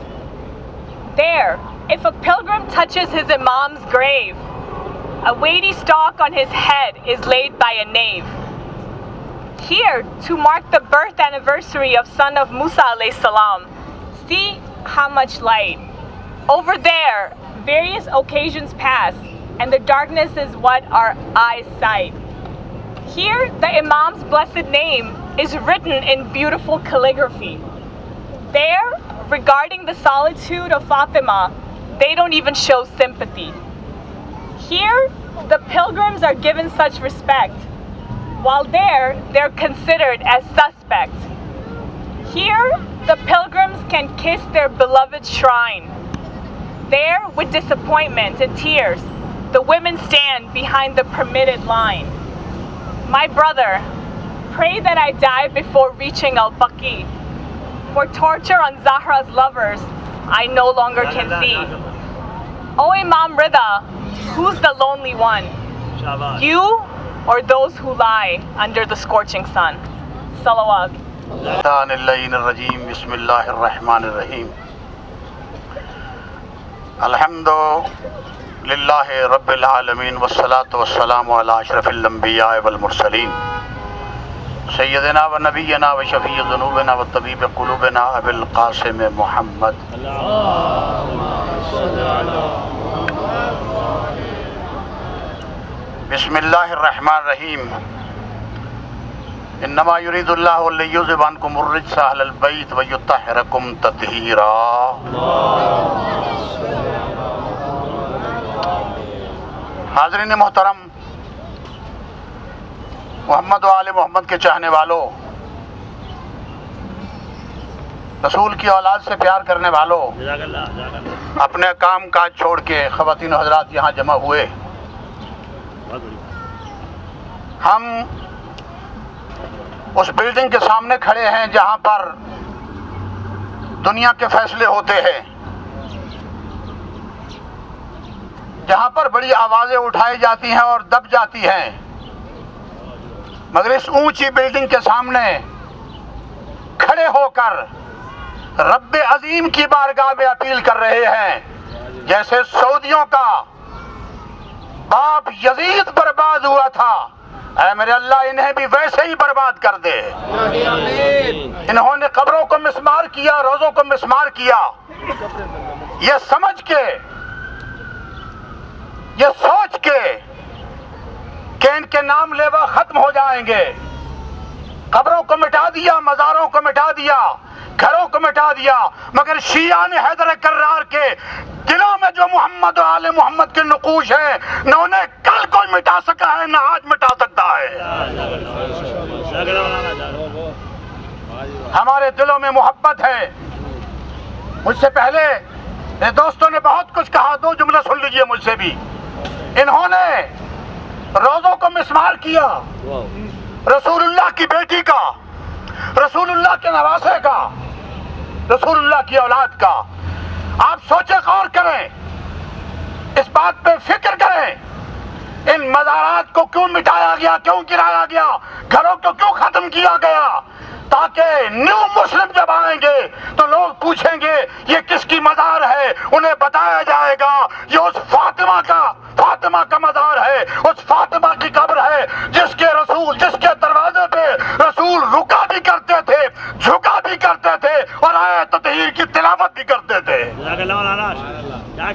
There, if a pilgrim touches his imam's grave, a weighty stalk on his head is laid by a knave. Here, to mark the birth anniversary of son of Musa alayhi salam, see how much light. Over there, various occasions pass, and the darkness is what our eyes sight. Here, the imam's blessed name is written in beautiful calligraphy. There, regarding the solitude of Fatima, they don't even show sympathy. Here, the pilgrims are given such respect, while there, they're considered as suspect. Here, the pilgrims can kiss their beloved shrine. There, with disappointment and tears, the women stand behind the permitted line. My brother, pray that I die before reaching Al-Baqi. For torture on Zahra's lovers, I no longer can see. O Imam Rida, who's the lonely one? You or those who lie under the scorching sun? Salawat. Bismillahirrahmanirrahim. Alhamdulillahi Rabbil Alameen, wassalatu wassalamu ala ashrafil anbiya wal mursaleen. سیدنا و نبینا و شفیع ذنوبنا و طبیب قلوبنا ابی القاسم محمد. بسم اللہ الرحمن الرحیم. انما یرید اللہ لیذهب عنکم الرجس اہل البیت ویطہرکم تطہیرا. حاضرین محترم، محمد و آل محمد کے چاہنے والوں، रसूल की औलाद से प्यार करने वालों, अपने काम काज छोड़ के ख़वातीन हज़रात यहाँ जमा हुए। हम उस बिल्डिंग के सामने खड़े हैं जहाँ पर दुनिया के फैसले होते हैं, जहाँ पर बड़ी आवाज़ें उठाई जाती हैं और दब जाती हैं, मगर इस ऊंची बिल्डिंग के सामने खड़े होकर रब्ब अजीम की बारगाह में अपील कर रहे हैं। जैसे सऊदियों का बाप यजीद बर्बाद हुआ था, ऐ मेरे अल्लाह इन्हें भी वैसे ही बर्बाद कर दे। इन्होंने कब्रों को मिस्मार किया, रोज़ों को मिस्मार किया, ये समझ के, ये सोच के कि इनके नाम लेवा खत्म हो जाएंगे। कब्रों को मिटा दिया, मज़ारों को मिटा दिया, घरों को मिटा दिया, मगर शिया ने हैदर कर्रार के दिलों में जो मोहम्मद और आले मोहम्मद के नकूश है, न उन्हें कल कोई मिटा सका है, न आज मिटा सकता है। हमारे दिलों में मोहब्बत है। मुझसे पहले मेरे दोस्तों ने बहुत कुछ कहा, दो जुमले सुन लीजिए मुझसे भी। इन्होंने रोज़ों को मिस्मार किया, रसूलुल्लाह की बेटी का, रसूलुल्लाह के नवासे का, रसूलुल्लाह की औलाद का। आप सोचे, गौर करें, इस बात पे फिक्र करें, इन मज़ारात को क्यों मिटाया गया, क्यों गिराया गया, घरों को क्यों खत्म किया गया, ताकि न्यू मुस्लिम जब आएंगे तो लोग पूछेंगे ये किसकी मज़ार है। उन्हें बताया जाएगा ये उस फातिमा का मज़ार है, उस फातिमा की कब्र है जिसके दरवाजे पे रसूल रुका भी करते थे, झुका भी करते थे और आयत ततहीर की तिलावत भी करते थे।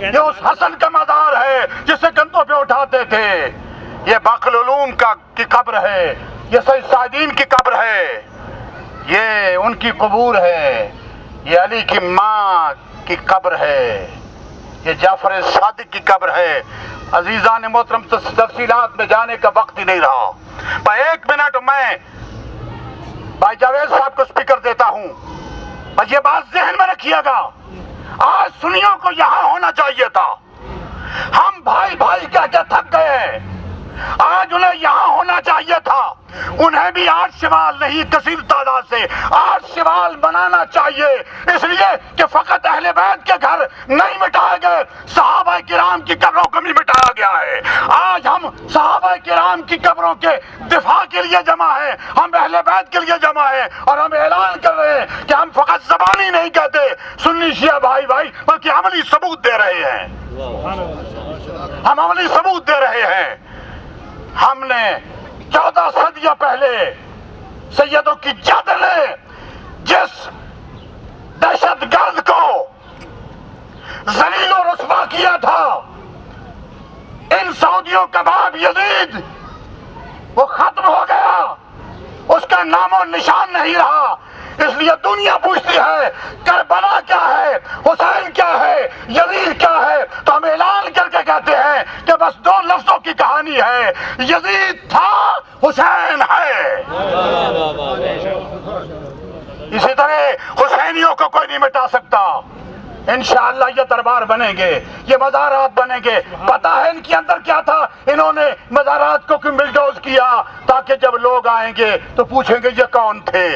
ये उस हसन का मज़ार है जिसे कंधों पे उठाते थे। ये बक़ल उलूम की कब्र है, ये सैयद सादीन की कब्र है, ये उनकी कबूर है, ये अली की माँ की कब्र है, ये जाफर सादिक की कब्र है। अजीज़ान मोहतरम, तफसीलात में जाने का वक्त ही नहीं रहा। पर एक मिनट मैं भाई जावेद साहब को स्पीकर देता हूँ, बस ये बात ज़हन में रखिएगा, आज सुन्नियों को यहाँ होना चाहिए था। हम भाई भाई कह के थक गए, आज उन्हें यहाँ होना चाहिए था। उन्हें भी 8 सवाल नहीं, कसीर तादाद से 8 सवाल बनाना चाहिए, इसलिए कि फकत अहले बैत के घर नहीं मिटाए गए, सहाबा किराम की कब्रों को भी मिटाया गया है। आज हम सहाबा किराम की कब्रों के दिफा के लिए जमा है, हम अहले बैत के लिए जमा है, और हम ऐलान कर रहे हैं कि हम फकत ज़बानी नहीं कहते सुन्नी शिया भाई भाई, बल्कि अमली सबूत दे रहे हैं। हम अमली सबूत दे रहे हैं। हमने 14 सदियों पहले सैयदों की जद ने जिस दहशतगर्द को जलील और रुस्वा किया था, इन सऊदियों का बाप यजीद, वो खत्म हो गया, उसका नामो निशान नहीं रहा। इसलिए दुनिया पूछती है करबला क्या है, हुसैन क्या है, यजीद क्या है, तो हम ऐलान करके कहते हैं कि बस 2 लफ्जों की कहानी है, यजीद था, हुसैन है। इसी तरह हुसैनियों को कोई नहीं मिटा सकता। इंशाअल्लाह ये दरबार बनेंगे, ये मज़ारात बनेंगे। पता है इनके अंदर क्या था? इन्होंने मज़ारात को क्यों बिल्डोज किया? ताकि जब लोग आएंगे तो पूछेंगे ये कौन थे।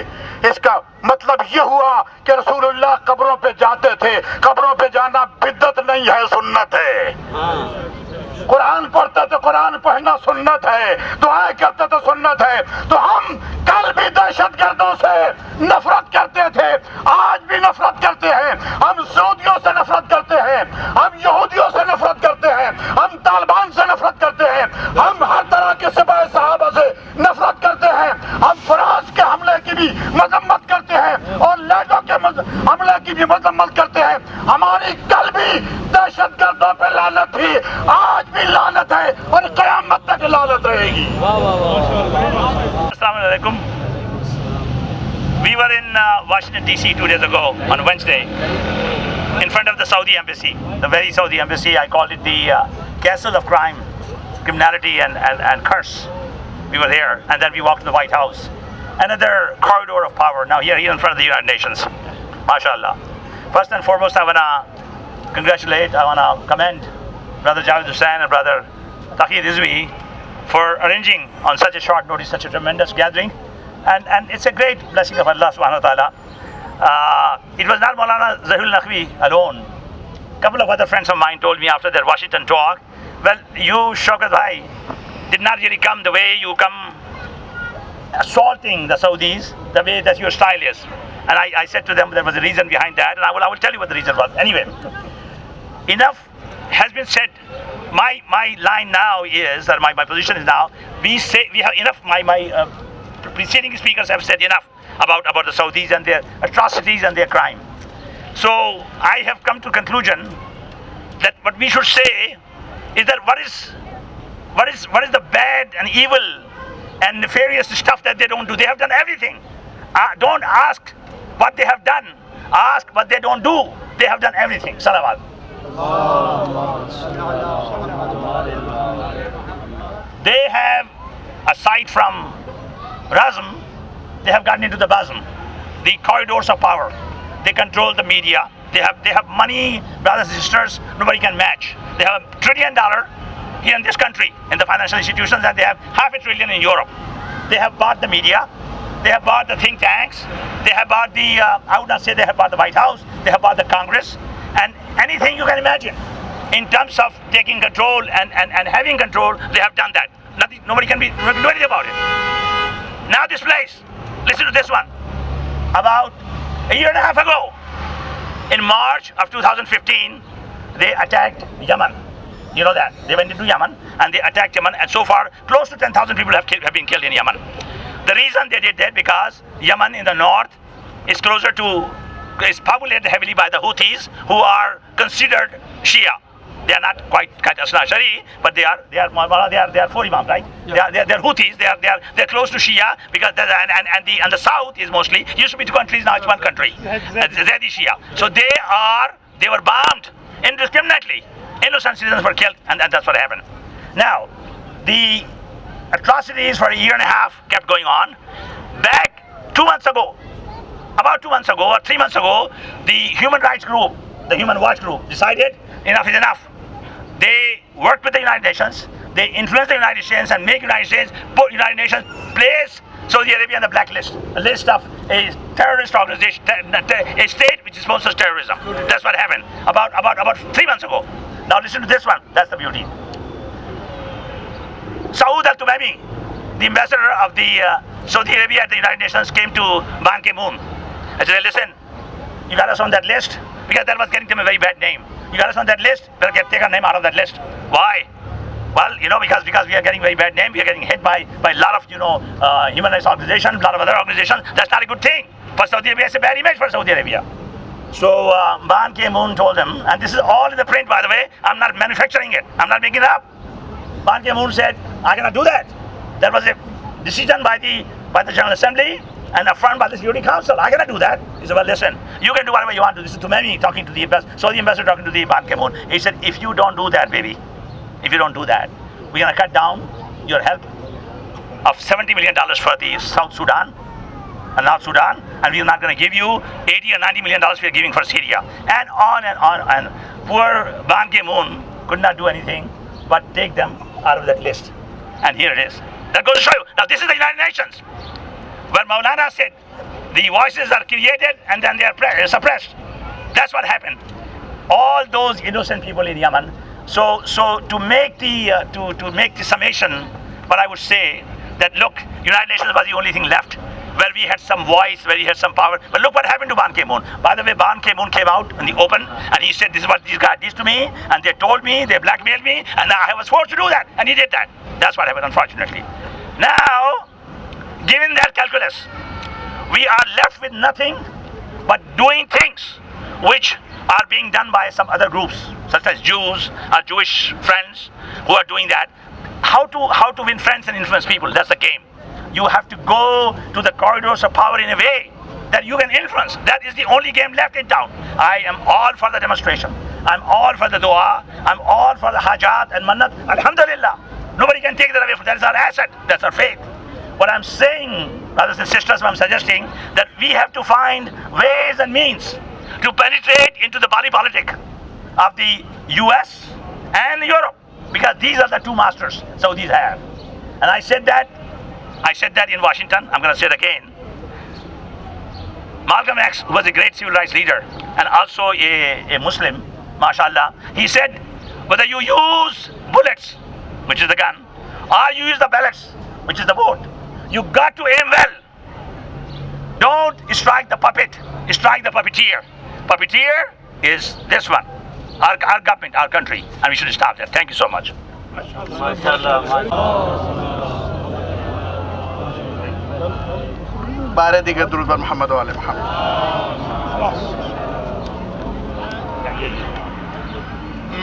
इसका मतलब ये हुआ कि रसूलुल्लाह कब्रों पे जाते थे। कब्रों पे जाना बिद्दत नहीं है, सुन्नत है। कुरान पढ़ते तो कुरान पढ़ना सुन्नत है, दुआएं करते तो सुन्नत है। तो हम कल भी दहशतगर्दों से नफरत करते थे, आज भी नफरत करते हैं। हम सऊदियों से नफरत करते हैं, हम यहूदियों से नफरत करते हैं, हम तालिबान से नफरत करते हैं, हम हर तरह के सिपाही साहबा से नफरत करते हैं। हम फराज के हमले की भी मजम्मत करते हैं और लेडो के हमले की भी मजम्मत करते हैं। हमारी कल भी दहशतगर्दों पे लानत थी, आज भी लानत है और क़यामत तक लानत रहेगी। Assalamu alaikum. We were in Washington DC 2 days ago on Wednesday in front of the Saudi embassy, the very Saudi embassy. I called it the castle of crime, criminality and curse. We were there, and then we walked to the White House, another corridor of power. Now here in front of the United Nations. MashaAllah. First and foremost, I want to congratulate, I want to commend Brother Javed Hussain and Brother Taqi Rizvi for arranging on such a short notice such a tremendous gathering. And it's a great blessing of Allah subhanahu wa ta'ala. It was not Maulana Zahirul Naqvi alone. A couple of other friends of mine told me after their Washington talk, well, you, Shaukat Bhai, did not really come the way you come assaulting the Saudis, the way that your style is. And I said to them there was a reason behind that, and I will tell you what the reason was. Anyway, enough has been said. My line now is, or my position is now, we have enough. My preceding speakers have said enough about the Saudis and their atrocities and their crime. So I have come to conclusion that what we should say is that what is the bad and evil and nefarious stuff that they don't do. They have done everything. Don't ask what they have done. Ask what they don't do. They have done everything. Salawat. They have, aside from Razm, they have gotten into the Bazm, the corridors of power. They control the media. They have money, brothers and sisters, nobody can match. They have $1 trillion here in this country, in the financial institutions, and they have $500 billion in Europe. They have bought the media. They have bought the think tanks. They have bought the, I would not say they have bought the White House. They have bought the Congress. And anything you can imagine in terms of taking control and having control, they have done that. Nobody can do anything about it. Now this place, listen to this one. About a year and a half ago, in March of 2015, they attacked Yemen. You know that. They went into Yemen and they attacked Yemen, and so far close to 10,000 people have been killed in Yemen. The reason they did that because Yemen in the north is populated heavily by the Houthis, who are considered Shia. They are not quite Asna Ashari, but they are 4 Imams, right? Yeah. They are Houthis. They are close to Shia because and the south is mostly used to be 2 countries, now it's 1 country. Zaidi Shia. So they were bombed indiscriminately. Innocent citizens were killed, and that's what happened. Now, the atrocities for a year and a half kept going on. Back 2 months ago, about 2 months ago or 3 months ago, the Human Rights Group, the Human Watch Group, decided enough is enough. They worked with the United Nations. They influenced the United Nations and make put United Nations place Saudi Arabia on the blacklist, a list of a terrorist organization, a state which sponsors terrorism. That's what happened about 3 months ago. Now listen to this one. That's the beauty. Saud al-Tumami, the ambassador of the Saudi Arabia at the United Nations, came to Ban Ki-moon. I said, listen, you got us on that list because that was getting them a very bad name. You got us on that list, we'll take our name out of that list. Why? Well, because we are getting very bad name, we are getting hit by a lot of, human rights organizations, a lot of other organizations. That's not a good thing. For Saudi Arabia, it's a bad image for Saudi Arabia. So Ban Ki-moon told him, and this is all in the print, by the way, I'm not manufacturing it, I'm not making it up. Ban Ki-moon said, I cannot do that. That was a decision by the General Assembly and affirmed by the Security Council. I cannot do that. He said, well, listen, you can do whatever you want to. This is Tumami talking to the ambassador. So the ambassador talking to the Ban Ki-moon. He said, if you don't do that, baby, if you don't do that, we're going to cut down your help of $70 million for the South Sudan and North Sudan, and we're not going to give you $80 or $90 million we're giving for Syria. And on and on. And poor Ban Ki-moon could not do anything but take them out of that list. And here it is. That goes to show you. Now this is the United Nations. When Maulana said the voices are created and then they are suppressed. That's what happened. All those innocent people in Yemen. So to make the summation, what I would say that look, United Nations was the only thing left where we had some voice, where we had some power. But look what happened to Ban Ki-moon. By the way, Ban Ki-moon came out in the open and he said, this is what these guys did to me, and they told me, they blackmailed me, and I was forced to do that, and he did that. That's what happened, unfortunately. Now, given that calculus, we are left with nothing but doing things which are being done by some other groups, such as Jews or Jewish friends who are doing that. How to win friends and influence people? That's the game. You have to go to the corridors of power in a way that you can influence. That is the only game left in town. I am all for the demonstration. I'm all for the dua. I'm all for the hajat and mannat. Alhamdulillah. Nobody can take that away from us. That is our asset. That's our faith. What I'm saying, brothers and sisters, what I'm suggesting, that we have to find ways and means to penetrate into the body politic of the US and Europe, because these are the two masters Saudis have. And I said that in Washington. I'm going to say it again. Malcolm X was a great civil rights leader and also a Muslim, mashallah. He said, whether you use bullets, which is the gun, or you use the bullets, which is the vote, you got to aim well. Don't strike the puppet, strike the puppeteer. Puppeteer is this one, our government, our country, and we should stop that. Thank you so much. بارے دیگر درود بر محمد و آل محمد.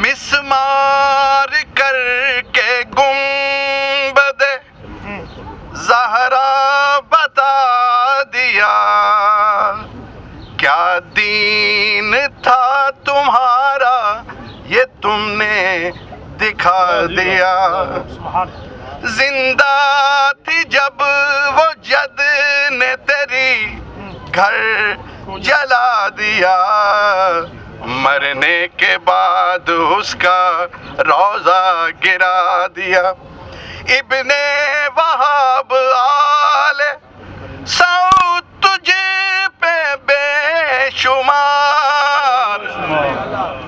مسمار کر کے گنبد زہرا بتا دیا کیا دین تھا تمہارا یہ تم نے دکھا دیا. زندہ تھی جب وہ جد نے تیری گھر جلا دیا مرنے کے بعد اس کا روزہ گرا دیا. ابن وہاب آل سعود تجھے پہ بے شمار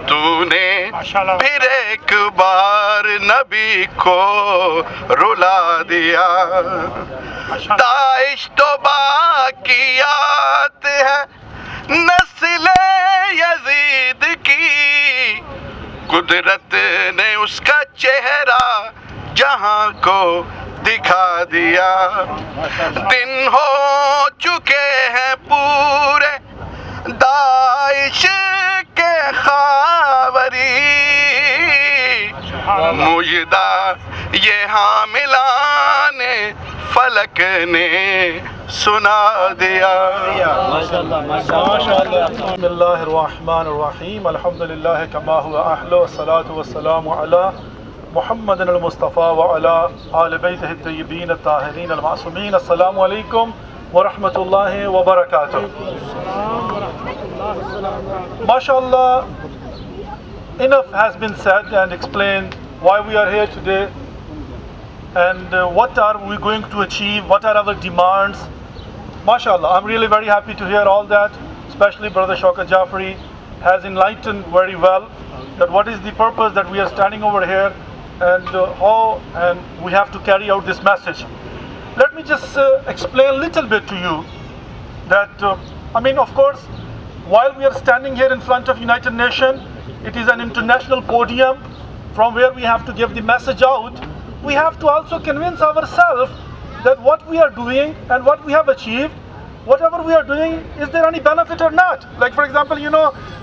تو نے پھر ایک بار نبی کو رلا دیا. داعش تو باقیات ہے نسل یزید کی قدرت نے اس کا چہرہ جہاں کو دکھا دیا. دن ہو چکے ہیں پورے داعش کے خاوری مجدہ یہ حاملان فلک نے سنا دیا. بسم اللہ الرحمن الرحیم الحمدللہ کما ہوا اہل والصلاة والسلام علی محمد المصطفیٰ وعلی آل بیتہ الطیبین الطاہرین المعصومین. السلام علیکم ورحمۃ اللہ وبرکاتہ. MashaAllah, enough has been said and explained why we are here today and what are we going to achieve, what are our demands. MashaAllah, I'm really very happy to hear all that, especially Brother Shaukat Jafri has enlightened very well that what is the purpose that we are standing over here and how and we have to carry out this message. Let me just explain a little bit to you that, of course, while we are standing here in front of United Nations, it is an international podium from where we have to give the message out. We have to also convince ourselves that what we are doing and what we have achieved, whatever we are doing, is there any benefit or not? Like, for example,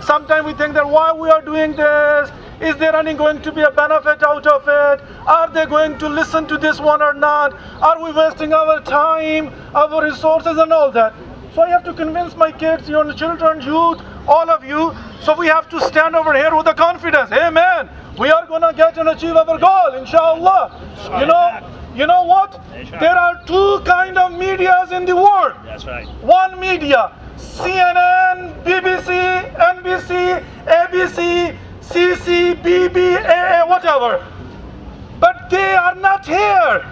sometimes we think that why we are doing this, is there any going to be a benefit out of it? Are they going to listen to this one or not? Are we wasting our time, our resources and all that? So I have to convince my kids, your children, youth, all of you. So we have to stand over here with the confidence. Amen. We are going to get and achieve our goal, inshallah. You know what? There are two kind of medias in the world. That's right. One media, CNN, BBC, NBC, ABC, CC, BB, AA, whatever. But they are not here.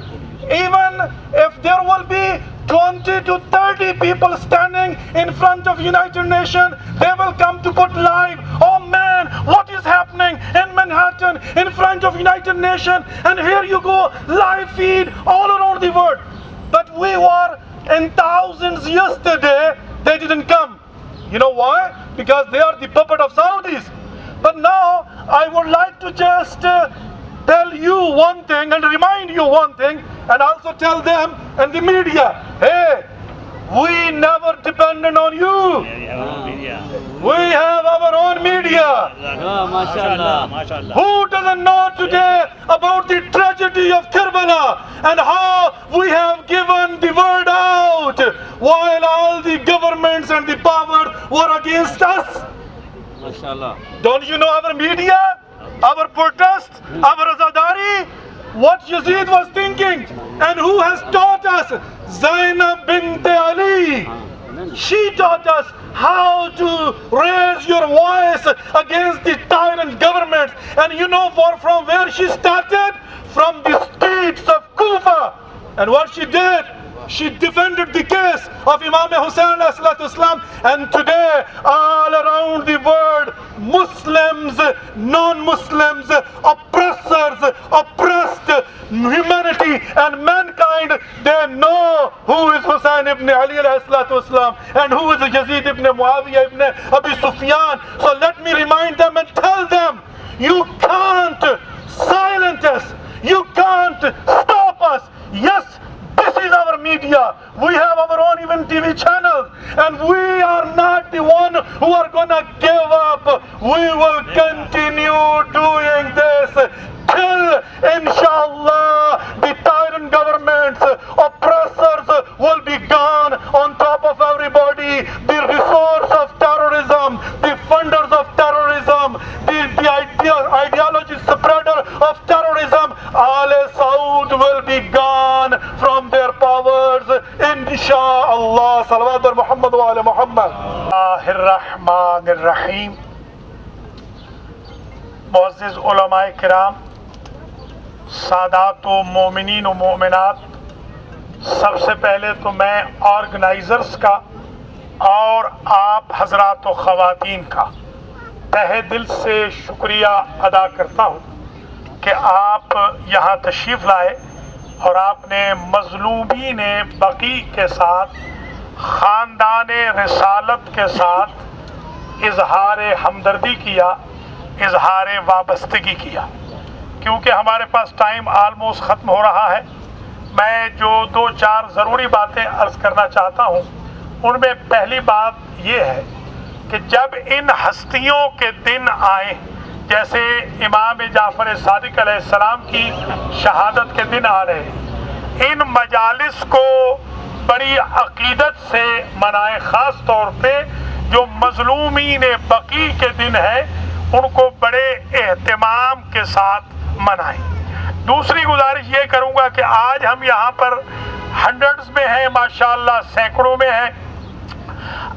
Even if there will be 20 to 30 people standing in front of United Nations, they will come to put live, oh man, what is happening in Manhattan in front of United Nations, and here you go, live feed all around the world. But we were in thousands yesterday, they didn't come. You know why? Because they are the puppet of Saudis. But now I would like to just tell you one thing and remind you one thing, and also tell them and the media, hey, we never depended on you. We have our own media. Who doesn't know today about the tragedy of Karbala and how we have given the word out while all the governments and the powers were against us? Don't you know our media, our protests, our azadari? what Yazid was thinking. And who has taught us? Zainab bint Ali. She taught us how to raise your voice against the tyrant governments. And you know from where she started? From the streets of Kufa. And what she did? She defended the case of Imam Hussain ﷺ, and today all around the world, Muslims, non-Muslims, oppressors, oppressed humanity and mankind, they know who is Hussain ibn Ali ﷺ and who is Yazid ibn Muawiyah ibn Abi Sufyan. So let me remind them and tell them, you can't silence us, you can't stop us. Yes, this is our media. We have our own even TV channels, and we are not the one who are gonna give up. We will continue doing this till, inshallah, the tyrant governments, oppressors will be gone on top of everybody. The resource of terrorism, the funders of terrorism, the ideology spreader of terrorism, Al Saud will be gone from their powers, inshallah. Salawat al Muhammad wa ala Muhammad. Ar-Rahman Ar-Rahim. Mu'azziz ulama kiram, Sadat व मोमिनीन व मोमिनात, सबसे पहले तो मैं organisers का और आप हजरात व ख़वातीन का तहे दिल से शुक्रिया अदा करता हूँ कि आप यहाँ तशरीफ़ लाए और आपने मज़लूमीन बकी के साथ, ख़ानदान रिसालत के साथ इजहार हमदर्दी किया, इजहार वाबस्तगी किया। क्योंकि हमारे पास टाइम आलमोस्ट ख़त्म हो रहा है, मैं जो 2-4 ज़रूरी बातें अर्ज़ करना चाहता हूँ, उनमें पहली बात ये है कि जब इन हस्तियों के दिन आए, जैसे इमाम जाफ़र सादिक अलैहिस्सलाम की शहादत के दिन आ रहे, इन मजालिस को बड़ी अक़ीदत से मनाएं। ख़ास तौर पे जो मज़लूमीन बकी के दिन है, उनको बड़े एहतमाम के साथ मनाएं। दूसरी गुजारिश ये करूँगा कि आज हम यहाँ पर हंड्रेड्स में हैं, माशाअल्लाह सैकड़ों में हैं,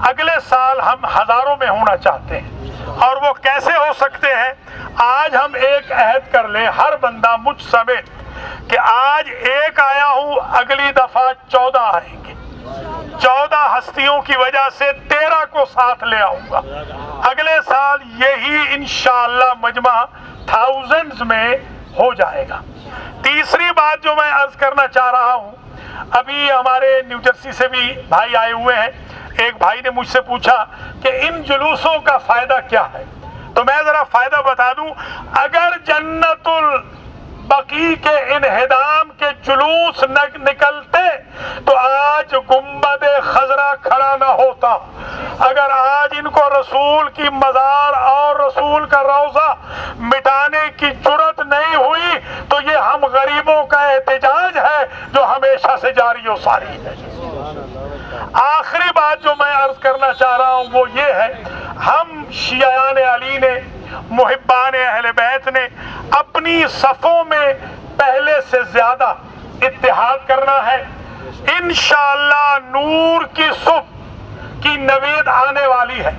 अगले साल हम हज़ारों में होना चाहते हैं। और वो कैसे हो सकते हैं? आज हम एक अहद कर लें, हर बंदा मुझ समेत, कि आज एक आया हूँ, अगली दफ़ा 14 आएंगे। 14 हस्तियों की वजह से 13 को साथ ले आऊँगा। अगले साल यही इंशाअल्लाह मजमा थाउजेंड्स में हो जाएगा। तीसरी बात जो मैं अर्ज़ करना चाह रहा हूँ, अभी हमारे न्यू जर्सी से भी भाई आए हुए हैं। एक भाई ने मुझसे पूछा कि इन जुलूसों का फ़ायदा क्या है, तो मैं ज़रा फ़ायदा बता दूँ। अगर जन्नतुल बकी के इन्हिदाम के जुलूस निकलते तो आज गुंबद खजरा खड़ा न होता। अगर आज इनको रसूल की मज़ार और रसूल का रोज़ा मिटाने की जुर्रत नहीं हुई तो ये हम गरीबों का एहतजाज है जो हमेशा से जारी व सारी है। आखिरी बात जो मैं अर्ज़ करना चाह रहा हूँ वो ये है, हम शियान अली ने, मुहिब्बान अहले बैत ने अपनी सफ़ों में पहले से ज़्यादा इत्तिहाद करना है। इंशाअल्लाह नूर की सुबह की नवेद आने वाली है।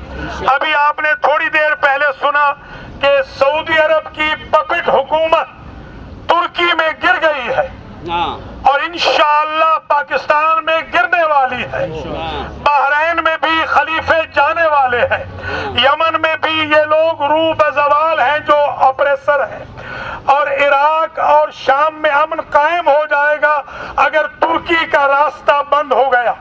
अभी आपने थोड़ी देर पहले सुना कि सऊदी अरब की पपेट हुकूमत तुर्की में गिर गई है और इंशाअल्लाह पाकिस्तान में गिरने वाली है। बहरैन में भी खलीफे जाने वाले हैं, यमन में भी ये लोग रूब ज़वाल हैं जो ऑपरेसर हैं, और इराक और शाम में अमन कायम हो जाएगा अगर तुर्की का रास्ता बंद हो गया।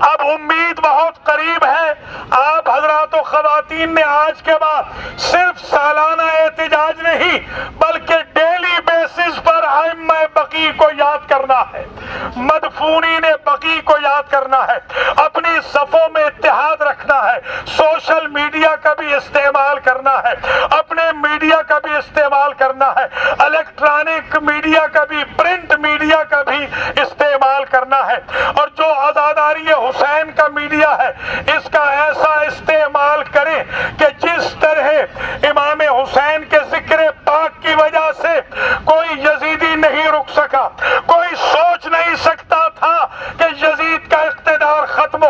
अब उम्मीद बहुत करीब है। आप हजरात व ख़वातीन ने आज के बाद सिर्फ सालाना एहतजाज नहीं बल्कि डेली बेसिस पर आइम्मा बकी को याद करना है, मदफूनीन बकी को याद करना है, अपनी सफ़ों में इत्तेहाद रखना है, सोशल मीडिया का भी इस्तेमाल करना है, अपने मीडिया का भी इस्तेमाल करना है, इलेक्ट्रॉनिक मीडिया का भी, प्रिंट मीडिया का भी इस्तेमाल करना है। और जो आज़ादारी हुसैन का मीडिया है इसका ऐसा इस्तेमाल करें कि जिस तरह इमाम हुसैन के जिक्र पाक की वजह से कोई यजीदी नहीं रुक सका। कोई सोच नहीं सकता था कि यजीद का इख्तिदार खत्म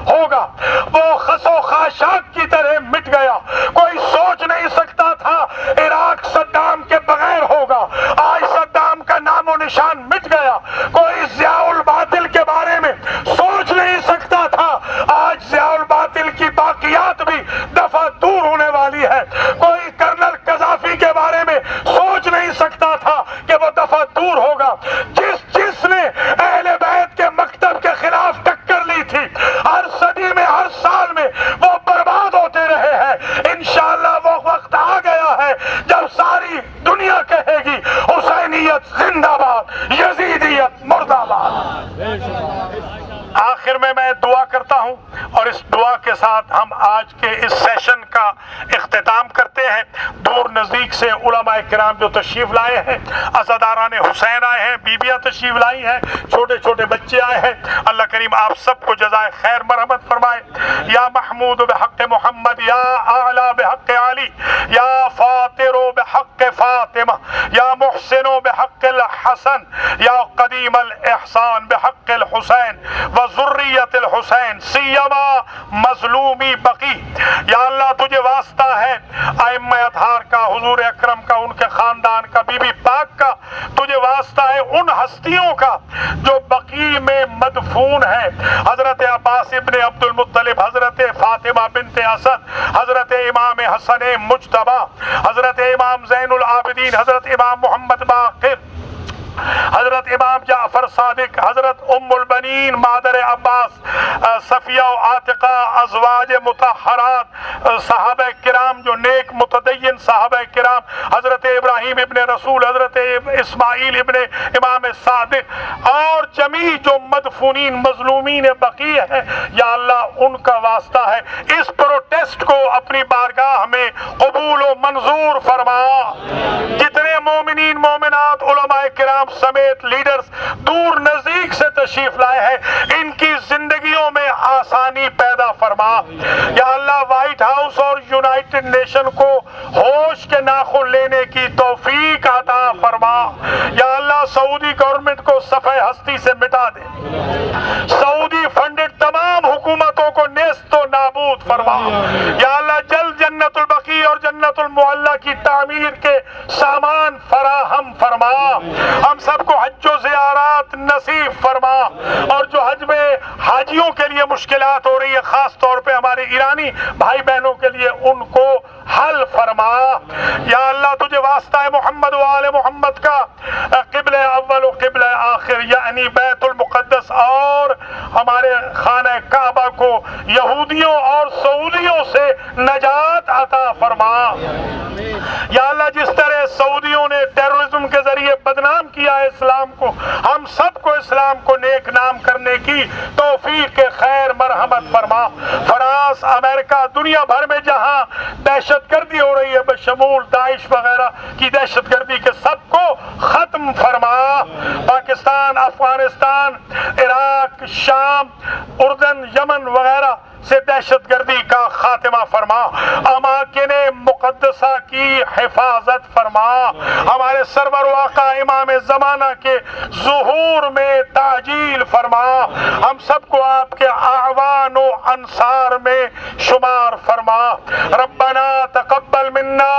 होगा, वो खसो खाशाक की तरह मिट गया। कोई सोच नहीं सकता था इराक सद्दाम के बगैर होगा, आज सद्दाम का नामो निशान मिट गया। कोई ज़ियाउल बातिल के बारे में सोच नहीं सकता था, आज ज़ियाउल बातिल की बाकियात भी दफा दूर होने वाली है। कोई कर्नल कज़ाफी के बारे में सोच नहीं सकता था कि वो दफा दूर होगा। जिसने अहले बैत के मकतब के खिलाफ टक्कर ली थी, हर सदी में हर साल में वो बर्बाद होते रहे हैं। इंशाअल्लाह वो वक्त आ गया है जब सारी दुनिया कहेगी हुसैनियत जिंदाबाद, यजीदियत मुर्दाबाद। आखिर में मैं दुआ करता हूं और इस दुआ के साथ हम आज के इस सेशन का इख्तिताम करते हैं। दूर नज़दीक से उलमाए किराम जो तशरीफ़ लाए हैं, अज़ादारान हुसैन आए हैं, बीबियाँ तशरीफ़ लाई हैं, छोटे छोटे बच्चे आए हैं। अल्लाह करीम आप सबको जज़ाए खैर मरहमत फरमाए। या महमूद बेहक़ मोहम्मद, या आला बेहक़ अली, या फातिरो बेहक़ फातिमा, या मुहसिनो बेहक़ हसन, या कदीम अल एहसान बेहक़ हुसैन व ज़ुर्रियत अल हुसैन सियमा मज़लूमी बकी। या अल्लाह तुझे वास्ता है आइम्मा अतहार का, हुजूर अकरम का, उनके ख़ानदान का, बीबी पाक का, तुझे वास्ता है उन हस्तियों का जो बकी में मदफून है। हज़रत अब्बास इब्ने अब्दुल मुत्तलिब, हज़रत फातिमा बिन्ते असद, हज़रत इमाम हसन मुज्तबा, हज़रत इमाम ज़ैनुल आबिदीन, हज़रत इमाम मोहम्मद बाक़िर, हज़रत इमाम जाफ़र सादिक, हज़रत उम्मुल बनीन मादर अब्बास, सफ़िया आतिका, अज़वाज मुतहरात, सहाबा किराम जो नेक मुतदय्यन सहाबा किराम, हज़रत इब्राहीम इब्ने रसूल, हज़रत इस्माईल इब्ने इमाम सादिक और जमी जो मदफूनीन मज़लूमीन बकी है, या अल्लाह उनका वास्ता है। इस प्रोटेस्ट को अपनी बारगाह में कबूल व मंजूर फरमा। जितने मोमिनीन मोमिनात उलमाए किराम समेत लीडर्स दूर नजदीक से तशरीफ लाए हैं, इनकी जिंदगियों में आसानी पैदा फरमा। या अल्लाह व्हाइट हाउस और यूनाइटेड नेशन को होश के नाखुन लेने की तौफीक अता फरमा। या अल्लाह सऊदी गवर्नमेंट को सफ़े हस्ती से मिटा दे। सऊदी फंडेड तमाम हुकूमतों को नेस्तो नाबूद फरमा। या अल्लाह जल्द जन्नतुल बकी और जन्नतुल मुअल्ला की तामीर के सामान फराहम फरमा। हम सबको हज्जो ज़ियारात नसीब फरमा। और जो हज में हाजियों के लिए मुश्किलात हो रही है, ख़ास तौर पे हमारे ईरानी भाई बहनों के लिए, उनको हल फरमा। या अल्लाह तुझे वास्ता है मोहम्मद व आले मोहम्मद का क़िबला अव्वल व क़िबला आखिर यानी बैतुल मुक़द्दस और हमारे खाना काबा को यहूदियों और सऊदियों से नजात अता फरमा। या अल्लाह जिस तरह सऊदियों ने टेररिज्म के जरिए बदनाम किया है इस्लाम को, हम सबको इस्लाम को नेक नाम करने की तौफीक खैर मरहमत फरमा। फ्रांस, अमेरिका, दुनिया भर में जहां दहशतगर्दी हो रही है बशमूल दाइश वगैरह की दहशतगर्दी के, सबको खत्म फरमा। पाकिस्तान, अफगानिस्तान, इराक, शाम, उर्दन, यमन वगैरह से दहशतगर्दी का खात्मा फरमा। अमाकिन मुक़द्दसा की हिफाजत फरमा। हमारे सरवर वाक़ा इमाम ज़माना के ज़ुहूर में ताजील फरमा। हम सबको आपके आवान व अंसार में शुमार फरमा। रब्बना तक़ब्बल मिन्ना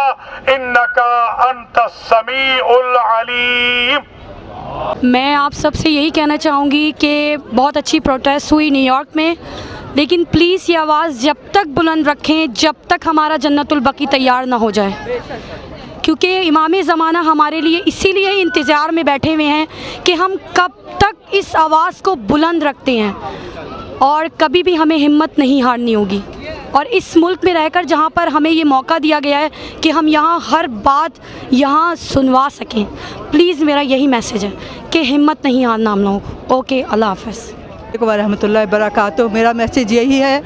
इन्नका अंतस समीउल अलीम। मैं आप सबसे यही कहना चाहूँगी कि बहुत अच्छी प्रोटेस्ट हुई न्यूयॉर्क में, लेकिन प्लीज़ ये आवाज़ जब तक बुलंद रखें जब तक हमारा जन्नतुल बकी तैयार ना हो जाए, क्योंकि इमाम ज़माना हमारे लिए इसीलिए इंतज़ार में बैठे हुए हैं कि हम कब तक इस आवाज़ को बुलंद रखते हैं, और कभी भी हमें हिम्मत नहीं हारनी होगी। और इस मुल्क में रहकर जहाँ पर हमें ये मौका दिया गया है कि हम यहाँ हर बात यहाँ सुनवा सकें, प्लीज़ मेरा यही मैसेज है कि हिम्मत नहीं हारना हम लोगों को। ओके, अल्लाह हाफ़िज़। वरहमतुल्लाहि वबरकातुहू। मेरा मैसेज यही है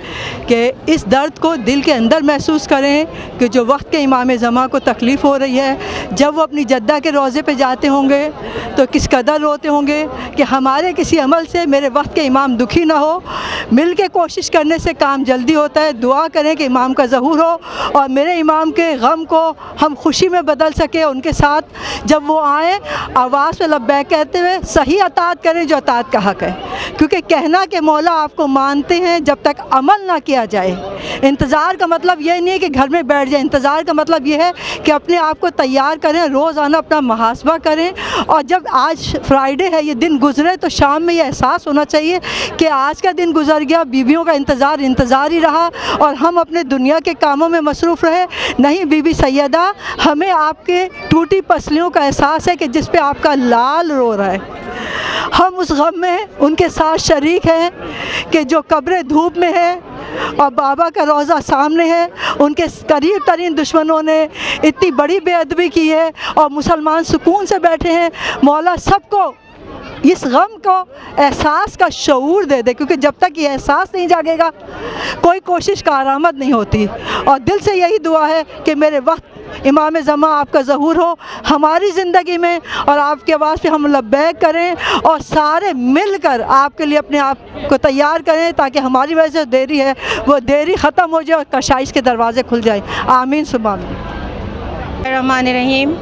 कि इस दर्द को दिल के अंदर महसूस करें कि जो वक्त के इमाम ज़मां को तकलीफ़ हो रही है, जब वो अपनी जद्दा के रोज़े पे जाते होंगे तो किस कदर रोते होंगे कि हमारे किसी अमल से मेरे वक्त के इमाम दुखी ना हो। मिल के कोशिश करने से काम जल्दी होता है। दुआ करें कि इमाम का ज़हूर हो और मेरे इमाम के गम को हम खुशी में बदल सके। उनके साथ जब वो आएँ आवाज़ में लब्बैक कहते हुए सही अताअत करें जो अताअत का हक़ है, क्योंकि कहना कि मौला आपको मानते हैं जब तक अमल ना किया जाए। इंतज़ार का मतलब ये नहीं है कि घर में बैठ जाए, इंतज़ार का मतलब ये है कि अपने आप को तैयार करें, रोज़ाना अपना मुहासबा करें। और जब आज फ्राइडे है, ये दिन गुज़रे तो शाम में ये एहसास होना चाहिए कि आज का दिन गुज़र गया, बीवियों का इंतज़ार ही रहा और हम अपने दुनिया के कामों में मसरूफ़ रहे। नहीं बीबी सैयदा, हमें आपके टूटी पसलियों का एहसास है कि जिस पे आपका लाल रो रहा है। हम उस गम में उनके साथ शरीक हैं कि जो कब्र धूप में है और बाबा का रोज़ा सामने है। उनके करीब तरीन दुश्मनों ने इतनी बड़ी बेअदबी की है और मुसलमान सुकून से बैठे हैं। मौला सबको इस गम को एहसास का शऊर दे दे, क्योंकि जब तक ये एहसास नहीं जागेगा कोई कोशिश कारआमद नहीं होती। और दिल से यही दुआ है कि मेरे वक्त इमाम ज़मां आपका ज़हूर हो हमारी ज़िंदगी में और आपकी आवाज़ पे हम लब्बैक करें और सारे मिलकर आपके लिए अपने आप को तैयार करें ताकि हमारी वजह से देरी है वो देरी ख़त्म हो जाए और कशाइश के दरवाज़े खुल जाए। आमीन सुबह आमीन। रहमान रहीम।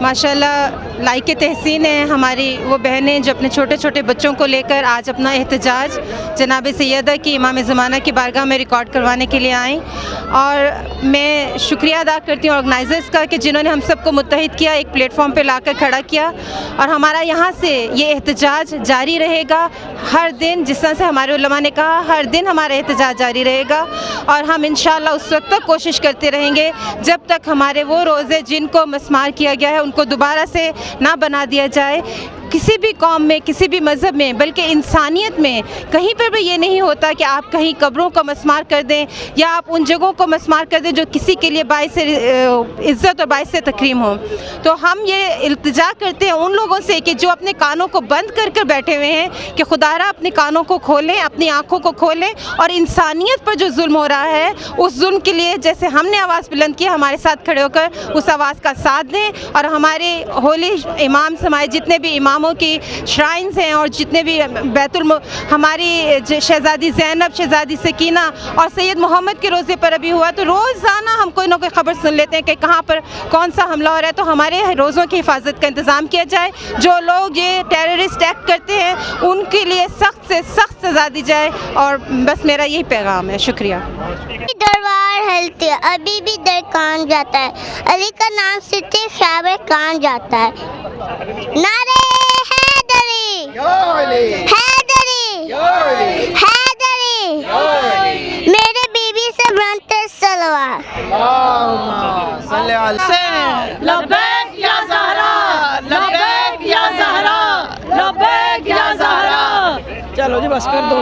माशाल्लाह लाइक तहसीन है हमारी वो बहनें जो अपने छोटे छोटे बच्चों को लेकर आज अपना एहतजाज जनाब सैयदा की इमाम ज़माना की बारगाह में रिकॉर्ड करवाने के लिए आएँ। और मैं शुक्रिया अदा करती हूँ ऑर्गेनाइज़र्स का कि जिन्होंने हम सबको मुत्तहिद किया, एक प्लेटफॉर्म पे लाकर खड़ा किया। और हमारा यहाँ से ये एहतजाज जारी रहेगा हर दिन, जिस तरह से हमारे उलमा ने कहा हर दिन हमारा एहतजाज जारी रहेगा। और हम इंशाअल्लाह उस वक्त तक कोशिश करते रहेंगे जब तक हमारे वो रोज़े जिनको मस्मार किया गया है उनको दोबारा से ना बना दिया जाए। किसी भी कौम में, किसी भी मज़हब में, बल्कि इंसानियत में कहीं पर भी ये नहीं होता कि आप कहीं कब्रों को मस्मार कर दें या आप उन जगहों को मस्मार कर दें जो किसी के लिए बाइस इज़्ज़त और बाइस तकरीम हो। तो हम ये इल्तिजा करते हैं उन लोगों से कि जो अपने कानों को बंद कर कर बैठे हुए हैं कि खुदारा अपने कानों को खोलें, अपनी आँखों को खोलें और इंसानियत पर जो जुल्म हो रहा है उस जुल्म के लिए जैसे हमने आवाज़ बुलंद की हमारे साथ खड़े होकर उस आवाज़ का साथ दें। और हमारे होली इमाम समाज जितने भी इमामों की श्राइन्स हैं और जितने भी हमारी शहज़ादी ज़ैनब, शहज़ादी सकीना और सैयद मोहम्मद के रोज़े पर अभी हुआ, तो रोज़ाना हम कोई ना कोई ख़बर सुन लेते हैं कि कहाँ पर कौन सा हमला हो रहा है। तो हमारे रोज़ों की हिफाजत का इंतज़ाम किया जाए। जो लोग ये टेररिस्ट एक्ट करते हैं उनके लिए सख्त से सख्त सज़ा दी जाए। और बस मेरा यही पैगाम है। शुक्रिया। दरबार हिलती है, अभी भी दर कान जाता है, अली का नाम सिद्दीक़ शाह कान जाता है। नारे हैदरी हैदरी हैदरी, मेरे बीबी से बनते सलवार। लब्बैक या ज़हरा, लब्बैक या ज़हरा, लब्बैक या ज़हरा। चलो जी बस कर दो।